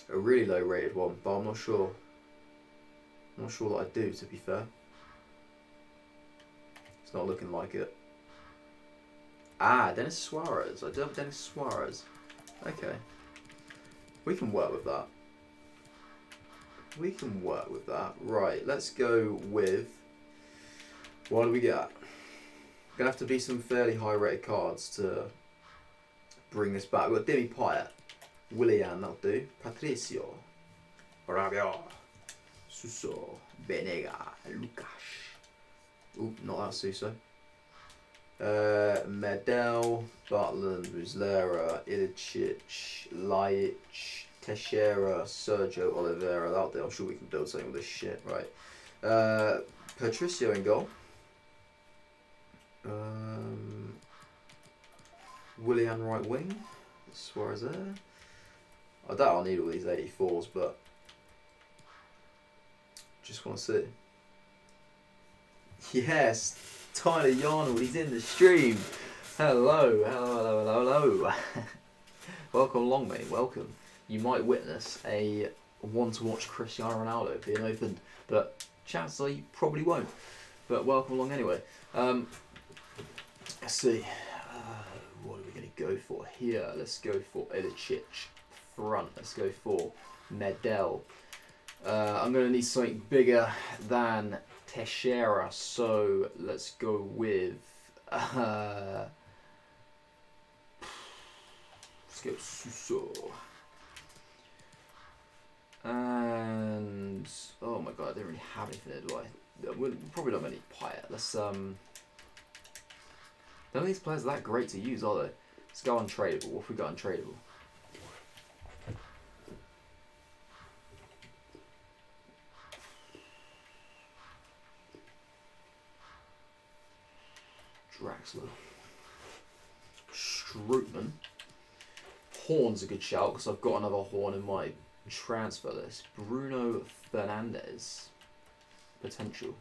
Speaker 1: a really low rated one, but I'm not sure. I'm not sure that I do, to be fair. It's not looking like it. Ah, Dennis Suarez. I do have Dennis Suarez. Okay. We can work with that. We can work with that. Right, let's go with... What do we got? Gonna have to be some fairly high rated cards to bring this back. We've got Demi Payet, Willian, that'll do. Patricio, Rabia, Suso, Benega, Lucas. Ooh, not that Suso. Medel, Butland, Muslera, Ilicic, Lajic, Teixeira, Sergio Oliveira. Out there, I'm sure we can build something with this shit, right? Patricio in goal. Willian right wing. Suarez there. I doubt I'll need all these 84s, but just want to see. Yes, Tyler Yarnold, he's in the stream. Hello, hello, hello, hello, hello. Welcome along, mate, welcome. You might witness a one-to-watch Cristiano Ronaldo being opened, but chances are you probably won't. But welcome along anyway. Let's see. What are we going to go for here? Let's go for Ilicic front. Let's go for Medel. I'm going to need something bigger than Teixeira, so let's go with let's go Suso. And oh my god, I didn't really have anything there, do I? We're probably not many Payet. Let's none of these players are that great to use, are they? Let's go untradeable. What have we got untradeable? Draxler. Strootman. Horn's a good shout because I've got another Horn in my transfer list. Bruno Fernandes. Potential.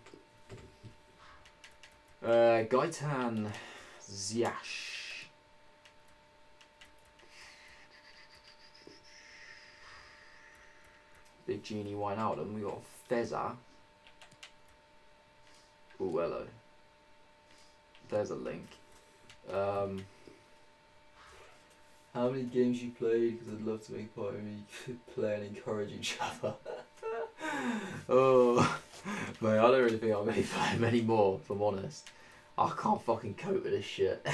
Speaker 1: Gaetan Ziyech. Big Genie Wijnaldum. We got Feza. Ooh, hello. There's a link. How many games you played? Because I'd love to make part of me play and encourage each other. Oh, mate, I don't really think I'm going to play them anymore, if I'm honest. I can't fucking cope with this shit.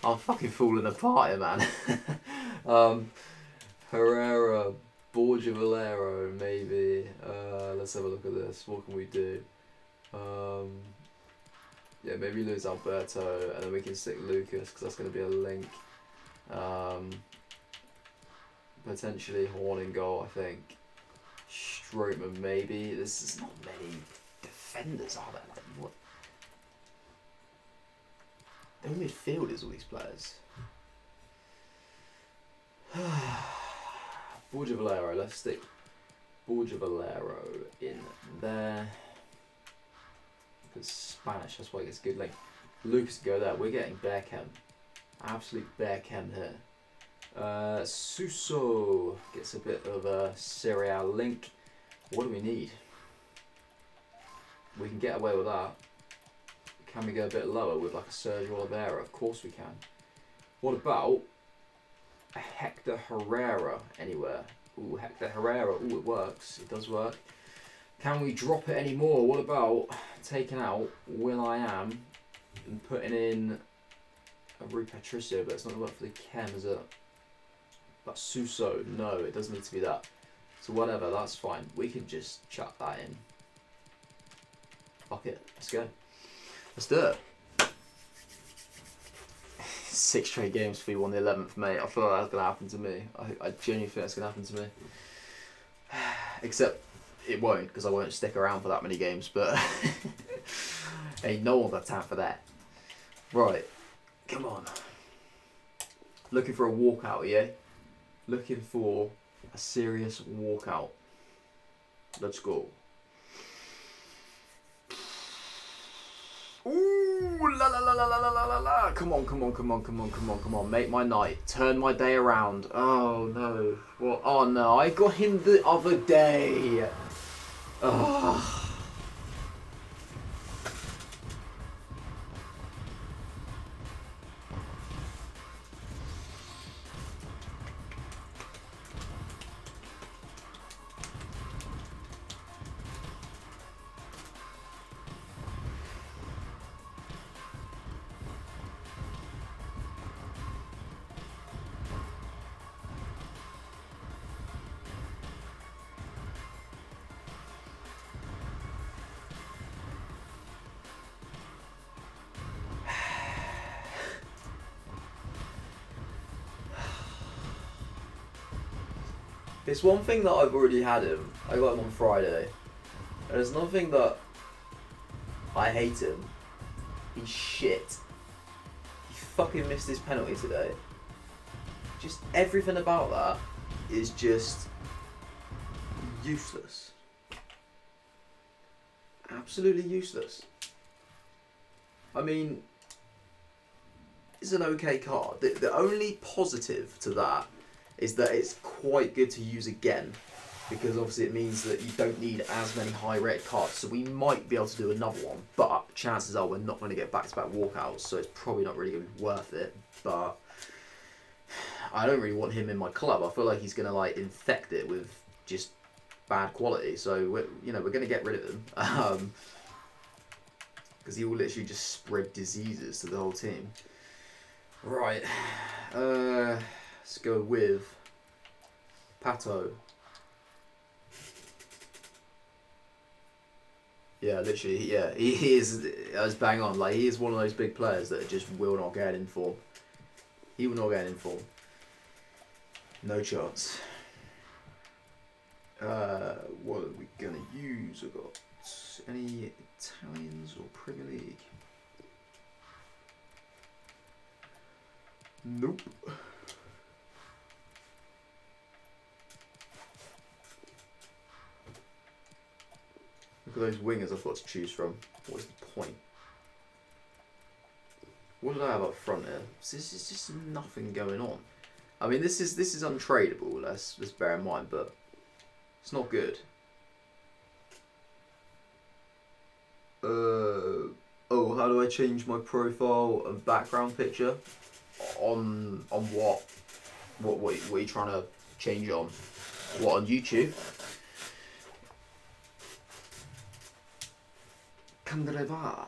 Speaker 1: I'm fucking falling apart here, man. Herrera, Borja Valero, maybe. Let's have a look at this. What can we do? Yeah, maybe lose Alberto, and then we can stick Lucas, because that's going to be a link. Potentially Horn in goal, I think. Strootman, maybe. This is not many defenders, are there? Like, what? They're midfielders, all these players. Borja Valero, let's stick Borja Valero in there. Because Spanish, that's why it gets a good link. Lucas go there. We're getting Bearchem. Absolute Bearchem here. Suso gets a bit of a Serie A link. What do we need? We can get away with that. Can we go a bit lower with like a Sergio Oliveira? Of course we can. What about a Hector Herrera anywhere? Ooh, Hector Herrera. Ooh, it works. It does work. Can we drop it anymore? What about taking out will.i.am and putting in a Rui Patricio, but it's not going to work for the Chem, is it? But Suso, no, it doesn't need to be that. So whatever, that's fine. We can just chuck that in. Fuck it, let's go. Let's do it. 6 straight games for you on the 11th, mate. I thought that was going to happen to me. I genuinely think that's going to happen to me. Except it won't, because I won't stick around for that many games, but ain't no one got time for that. Right, come on. Looking for a walkout, yeah? Looking for a serious walkout. Let's go. Ooh, la la la la la la la la. Come on, come on, come on, come on, come on, come on. Make my night. Turn my day around. Oh no. What? Oh no, I got him the other day. Oh. It's one thing that I've already had him. I got him on Friday. And there's another thing that I hate him. He's shit. He fucking missed his penalty today. Just everything about that is just useless. Absolutely useless. I mean, it's an okay card. The only positive to that is that it's quite good to use again, because obviously it means that you don't need as many high rated cards, so we might be able to do another one, but chances are we're not going to get back-to-back walkouts, so it's probably not really going to be worth it. But I don't really want him in my club. I feel like he's going to like infect it with just bad quality, so we're going to get rid of him, because he will literally just spread diseases to the whole team. Right, let's go with Pato. Yeah, literally, yeah, he is, as bang on, like, he is one of those big players that just will not get in form. He will not get in form. No chance. What are we gonna use? I've got any Italians or Premier League? Nope. Look at those wingers I've got to choose from. What is the point? What did I have up front here? This is just nothing going on. I mean, this is untradeable. Let's bear in mind, but it's not good. Oh, how do I change my profile and background picture? On what? What are you trying to change on? What, on YouTube? Candreva.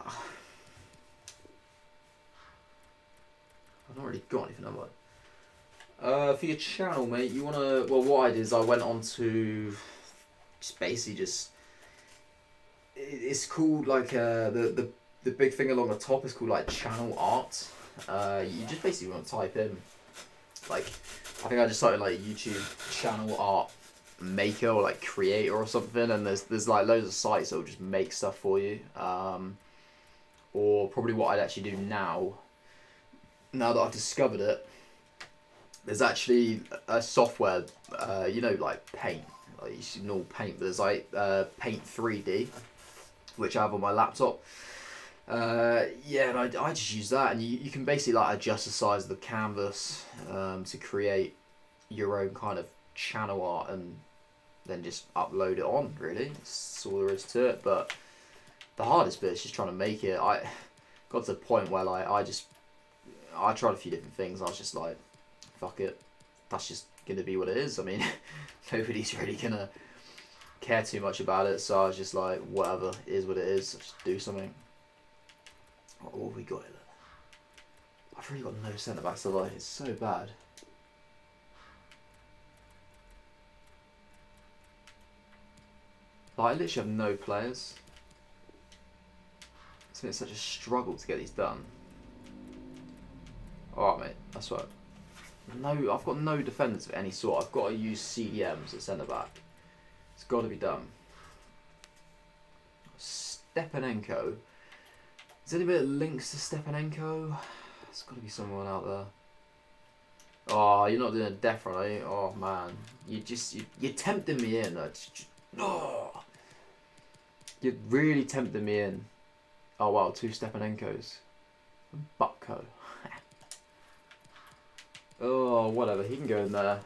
Speaker 1: I've not really got anything, have I? For your channel, mate, you wanna? Well, what I did is I went on to it's called like the big thing along the top is called like channel art. You just basically want to type in, like, I think I just typed in like YouTube channel art maker or like creator or something, and there's like loads of sites that will just make stuff for you. Or probably what I'd actually do now that I've discovered it, there's actually a software, like Paint, like you see normal Paint, but there's like Paint 3D, which I have on my laptop. Yeah, and I just use that, and you can basically like adjust the size of the canvas to create your own kind of channel art, and then just upload it on. Really, that's all there is to it. But the hardest bit is just trying to make it. I got to the point where like I tried a few different things. I was just like, fuck it, that's just gonna be what it is. I mean, nobody's really gonna care too much about it, so I was just like, whatever, it is what it is. Just do something. What have we got here? I've really got no centre backs to like. It's so bad. Like, I literally have no players. It's such a struggle to get these done. Alright, mate, that's right. No, I've got no defenders of any sort. I've got to use CDMs at centre back. It's got to be done. Stepanenko. Is there any bit of links to Stepanenko? There's got to be someone out there. Oh, you're not doing a death run, are you? Oh man, you're tempting me in. Oh, you're really tempting me in. Oh wow, 2 Stepanenkos. Bucko. Oh, whatever, he can go in there.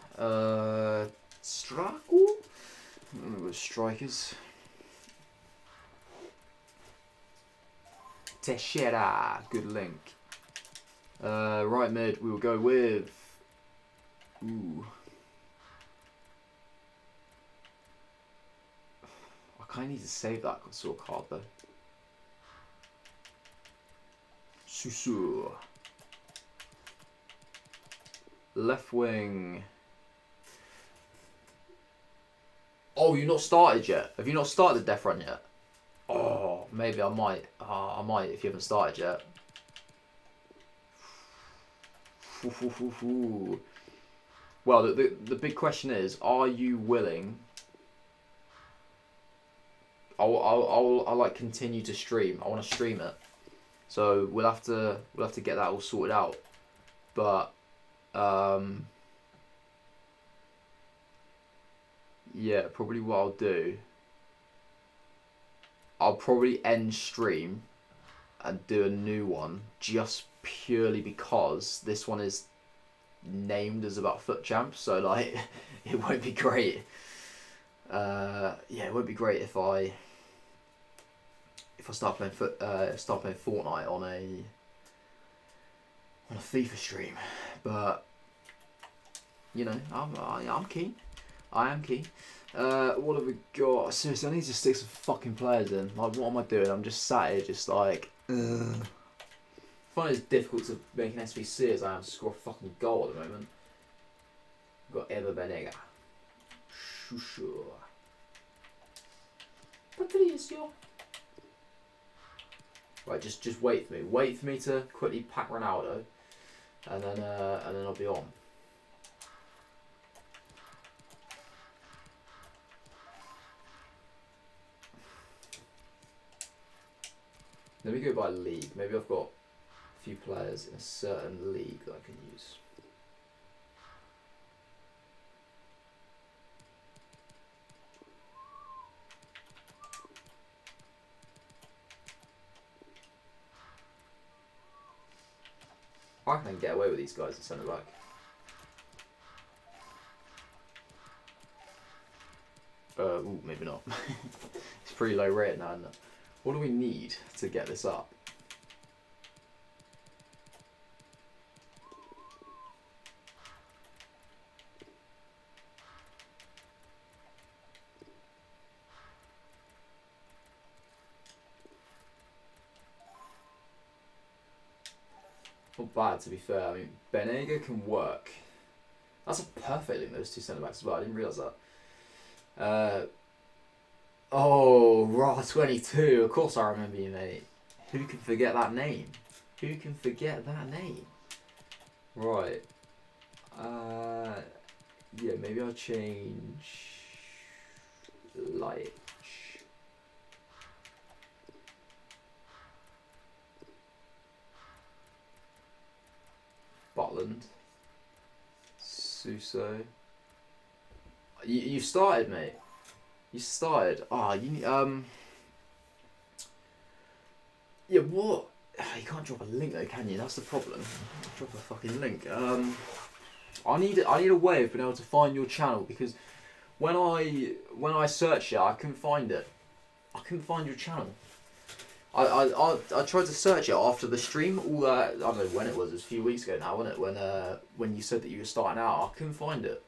Speaker 1: Straku? With strikers. Teixeira, good link. Right mid, we will go with. Ooh. I kind of need to save that sort of card though. Susu. Left wing. Oh, you've not started yet? Have you not started the death run yet? Oh, maybe I might. I might if you haven't started yet. Well, the big question is, are you willing? I'll like continue to stream. I want to stream it, so we'll have to get that all sorted out. But yeah, probably what I'll do, I'll probably end stream and do a new one just purely because this one is named as about foot champs, so like it won't be great. Yeah, it won't be great if I start playing Fortnite on a FIFA stream, but you know, I'm keen. I am keen. What have we got? Seriously, I need to stick some fucking players in. Like, what am I doing? I'm just sat here, just like. I find it as difficult to make an SBC as I am to score a fucking goal at the moment. We've got Eva Benega. Shusha. Patricio. Right, just wait for me. Wait for me to quickly pack Ronaldo, and then I'll be on. Let me go by league. Maybe I've got a few players in a certain league that I can use. I can get away with these guys at centre back. Ooh, maybe not. It's pretty low rate now, isn't it? What do we need to get this up? Not bad, to be fair. I mean, Benega can work. That's a perfect link, those two centre-backs as well. I didn't realise that. Oh, Raw 22. Of course I remember you, mate. Who can forget that name? Who can forget that name? Right. Yeah, maybe I'll change light. Butland. Suso. You started, mate. You started. Ah, you yeah, what? You can't drop a link though, can you? That's the problem. Drop a fucking link. I need a way of being able to find your channel, because when I searched it, I couldn't find it. I couldn't find your channel. I tried to search it after the stream. All that, I don't know when it was. It was a few weeks ago now, wasn't it? When you said that you were starting out, I couldn't find it.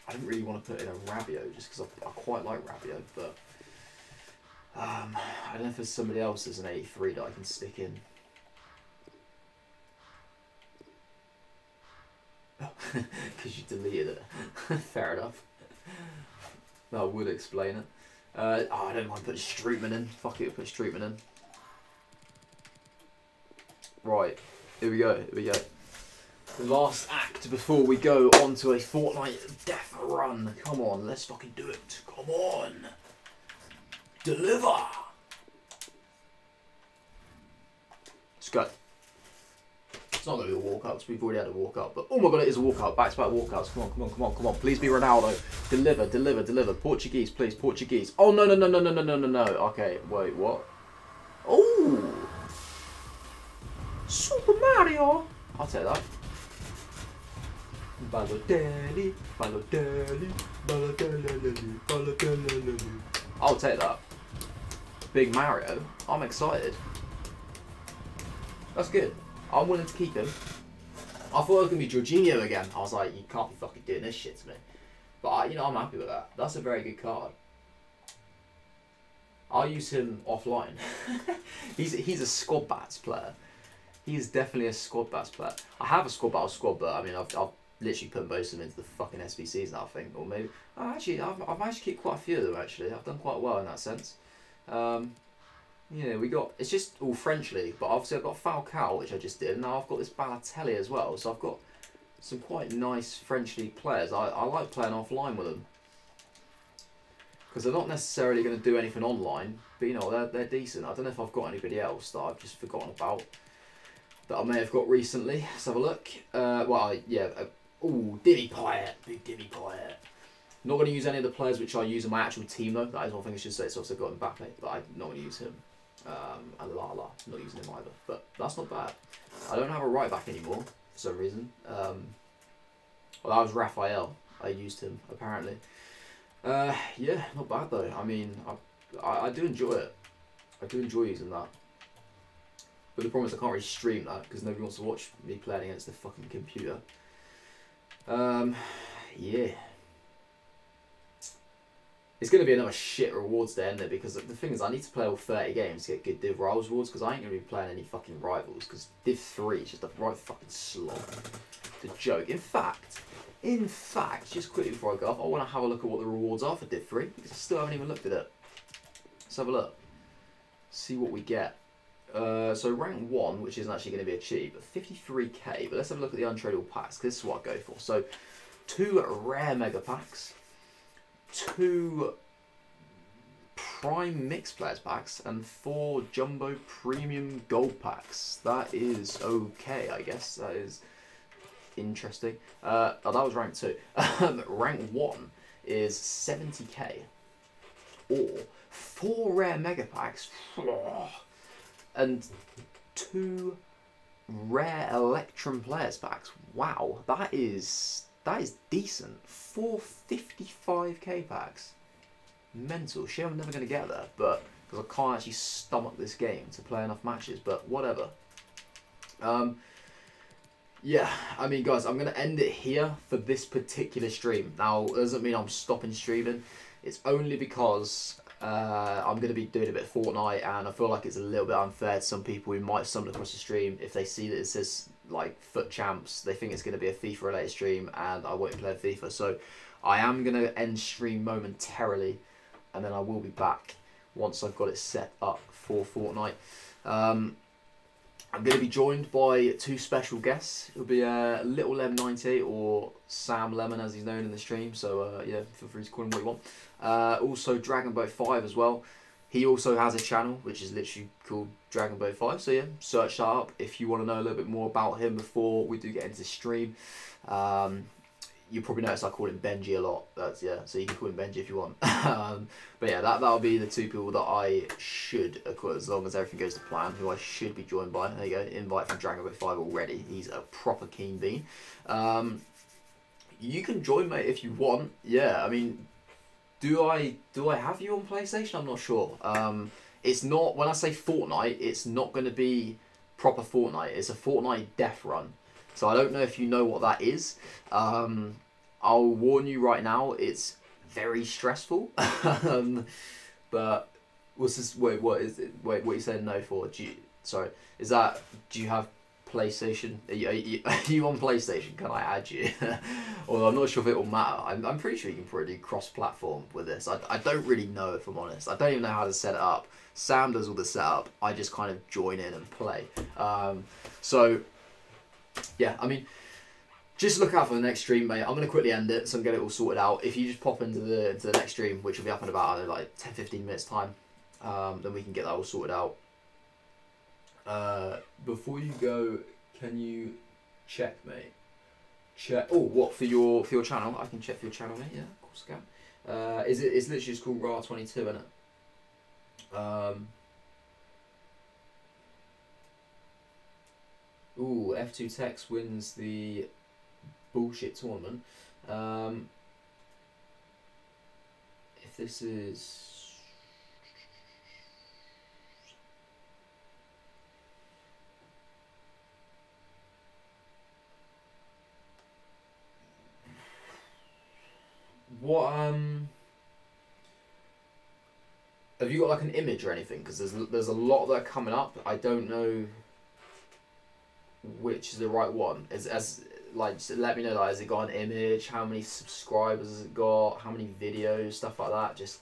Speaker 1: I didn't really want to put in a Rabiot just because I quite like Rabiot, but I don't know if there's somebody else as an 83 that I can stick in. Because you deleted it. Fair enough. That would explain it. I don't mind putting Streetman in. Fuck it, put Streetman in. Right, here we go. Here we go. The last act before we go on to a Fortnite death run. Come on, let's fucking do it. Come on. Deliver. Let's go. It's not going to be a walkout because we've already had a walkout. But oh my god, it is a walkout. Back-to-back walkouts. Come on, come on, come on, come on. Please be Ronaldo. Deliver, deliver, deliver. Portuguese, please. Portuguese. Oh, no, no, no, no, no, no, no, no, no. Okay, wait, what? Oh. Super Mario. I'll take that. Balotelli, Balotelli, Balotelli, Balotelli. I'll take that. Big Mario. I'm excited. That's good. I'm willing to keep him. I thought it was going to be Jorginho again. I was like, you can't be fucking doing this shit to me. But, you know, I'm happy with that. That's a very good card. I'll use him offline. he's a squad bats player. He is definitely a squad bats player. I have a squad battle squad, but I mean, I've literally put most of them into the fucking SBCs now, I think. Or maybe... Oh, actually, I've managed to keep quite a few of them, actually. I've done quite well in that sense. Yeah, we got... It's just all French League, but obviously I've got Falcao, which I just did. And now I've got this Balotelli as well. So I've got some quite nice French League players. I like playing offline with them. Because they're not necessarily going to do anything online, but you know, they're decent. I don't know if I've got anybody else that I've just forgotten about that I may have got recently. Let's have a look. Dimmy Pyatt. Big Dimmy Pyatt. Not going to use any of the players which I use in my actual team though. That is one thing I should say. So I've also got Mbappe, but I'm not going to use him. And Lala, not using him either. But that's not bad. I don't have a right back anymore for some reason. Well, that was Raphael. I used him apparently. Yeah, not bad though. I mean, I do enjoy it. I do enjoy using that. But the problem is I can't really stream that because nobody wants to watch me playing against the fucking computer. Yeah. It's going to be another shit rewards day, isn't it? Because the thing is, I need to play all 30 games to get good Div Rivals rewards because I ain't going to be playing any fucking Rivals because Div 3 is just a right fucking slog. It's a joke. In fact, just quickly before I go off, I want to have a look at what the rewards are for Div 3 because I still haven't even looked at it. Let's have a look. See what we get. So rank 1, which isn't actually going to be a cheap, 53k, but let's have a look at the untradeable packs, because this is what I go for. So, 2 rare mega packs, 2 prime mixed players packs, and 4 jumbo premium gold packs. That is okay, I guess. That is interesting. Oh, that was rank 2. Rank 1 is 70k, or 4 rare mega packs. And 2 rare Electrum players packs. Wow, that is decent. 4 55k packs. Mental. Shit, I'm never going to get there, but because I can't actually stomach this game to play enough matches. But whatever. Yeah, I mean, guys, I'm going to end it here for this particular stream. Now, it doesn't mean I'm stopping streaming. It's only because I'm going to be doing a bit of Fortnite, and I feel like it's a little bit unfair to some people who might stumble across the stream. If they see that it says, like, Foot Champs, they think it's going to be a FIFA-related stream, and I won't play FIFA. So, I am going to end stream momentarily, and then I will be back once I've got it set up for Fortnite. I'm going to be joined by 2 special guests. It'll be Little Lem98 or Sam Lemon, as he's known in the stream. So yeah, feel free to call him what you want. Also Dragon Boat 5 as well. He also has a channel which is literally called Dragon Boat 5. So yeah, search that up if you want to know a little bit more about him before we do get into the stream. You probably notice I call him Benji a lot. That's, yeah, so you can call him Benji if you want. But yeah, that'll be the 2 people that I should, as long as everything goes to plan, who I should be joined by. There you go, invite from Dragon Boat 5 already. He's a proper keen bean. You can join, mate, if you want. Yeah, I mean, do I have you on PlayStation? I'm not sure. It's not, when I say Fortnite, it's not going to be proper Fortnite. It's a Fortnite death run. So I don't know if you know what that is. I'll warn you right now, it's very stressful. But what's this? Wait, what is it? Wait, what you said no for? Sorry, is that? Do you have PlayStation? Are you on PlayStation? Can I add you? Although I'm not sure if it will matter. I'm pretty sure you can probably do cross-platform with this. I don't really know, if I'm honest. I don't even know how to set it up. Sam does all the setup. I just kind of join in and play. So. Yeah, I mean, just look out for the next stream, mate. I'm going to quickly end it, so I'm going to get it all sorted out. If you just pop into the next stream, which will be up in about, I don't know, like 10-15 minutes time, then we can get that all sorted out. Before you go, can you check, mate? Check. Oh, what, for your channel? I can check for your channel, mate. Yeah, of course I can. It's literally just called RAR22, isn't it? Ooh, F2 Tex wins the bullshit tournament. If this is... What, have you got like an image or anything? Because there's a lot that are coming up. I don't know which is the right one. like just let me know, like, has it got an image, how many subscribers has it got, how many videos, stuff like that, just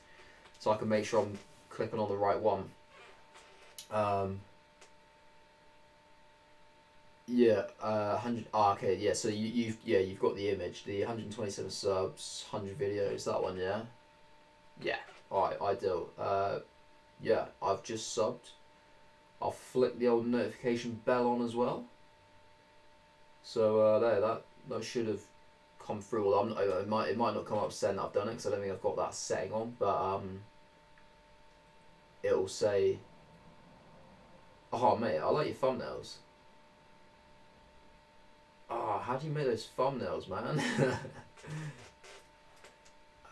Speaker 1: so I can make sure I'm clicking on the right one. Yeah, 100. Oh, okay, yeah. So you've got the image, the 127 subs, 100 videos. That one, yeah. Yeah. All right, ideal. Yeah, I've just subbed. I'll flick the old notification bell on as well. So there, that should have come through. Well, it might not come up saying that I've done it because I don't think I've got that setting on. But it'll say. Oh mate, I like your thumbnails. Oh, how do you make those thumbnails, man?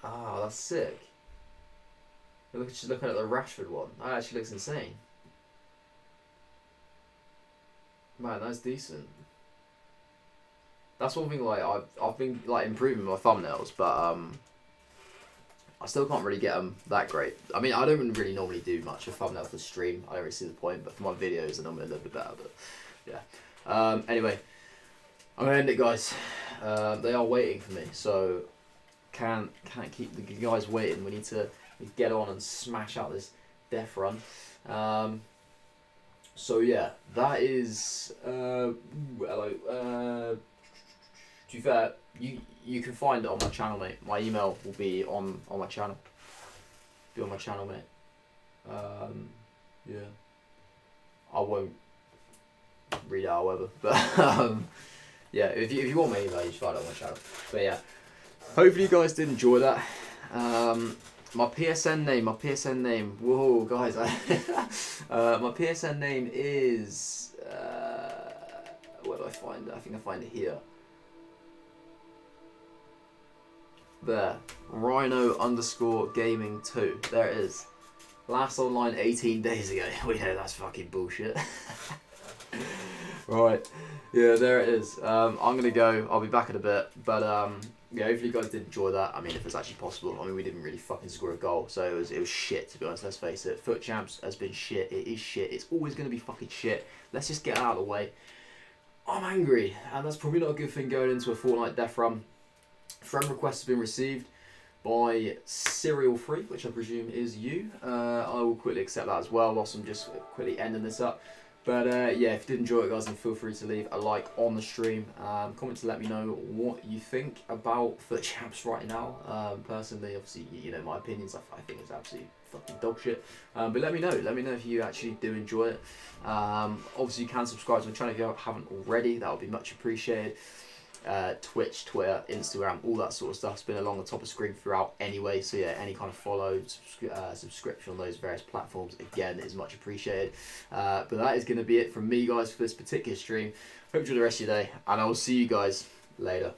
Speaker 1: Ah, that's sick. Just looking at the Rashford one. That actually looks insane. Man, that's decent. That's one thing. Like I've been like improving my thumbnails, but I still can't really get them that great. I mean, I don't really normally do much of thumbnail for stream. I don't really see the point, but for my videos, they're normally a little bit better. But yeah. Anyway. I'm gonna end it, guys. They are waiting for me, so can't keep the guys waiting. We need to get on and smash out this death run. So yeah, that is hello. To be fair, you can find it on my channel, mate. My email will be on my channel. Be on my channel, mate. Yeah. I won't read it, however, but yeah, if you want my email, you just find it on my channel. But yeah, hopefully you guys did enjoy that. My PSN name. Whoa, guys, my PSN name is where do I find it? I think I find it here. There, Rhino_Gaming2. There it is. Last online 18 days ago. We know that's fucking bullshit. Right, yeah, there it is. I'm gonna go. I'll be back in a bit, but yeah, hopefully you guys did enjoy that. I mean, if it's actually possible. I mean, we didn't really fucking score a goal, so it was shit, to be honest. Let's face it. Foot Champs has been shit. It is shit. It's always gonna be fucking shit. Let's just get it out of the way. I'm angry, and that's probably not a good thing going into a Fortnite death run. Friend request has been received by Serial Free, which I presume is you. I will quickly accept that as well, whilst I'm just quickly ending this up. But yeah, if you did enjoy it, guys, then feel free to leave a like on the stream. Comment to let me know what you think about Foot Champs right now. Personally, obviously, you know my opinions. I think it's absolutely fucking dog shit. But let me know. Let me know if you actually do enjoy it. Obviously, you can subscribe to my channel if you haven't already. That would be much appreciated. Twitch, Twitter, Instagram, all that sort of stuff's been along the top of screen throughout anyway, so yeah, any kind of follow, subscription on those various platforms, again, is much appreciated. But that is going to be it from me, guys, for this particular stream. Hope you enjoy the rest of your day, and I will see you guys later.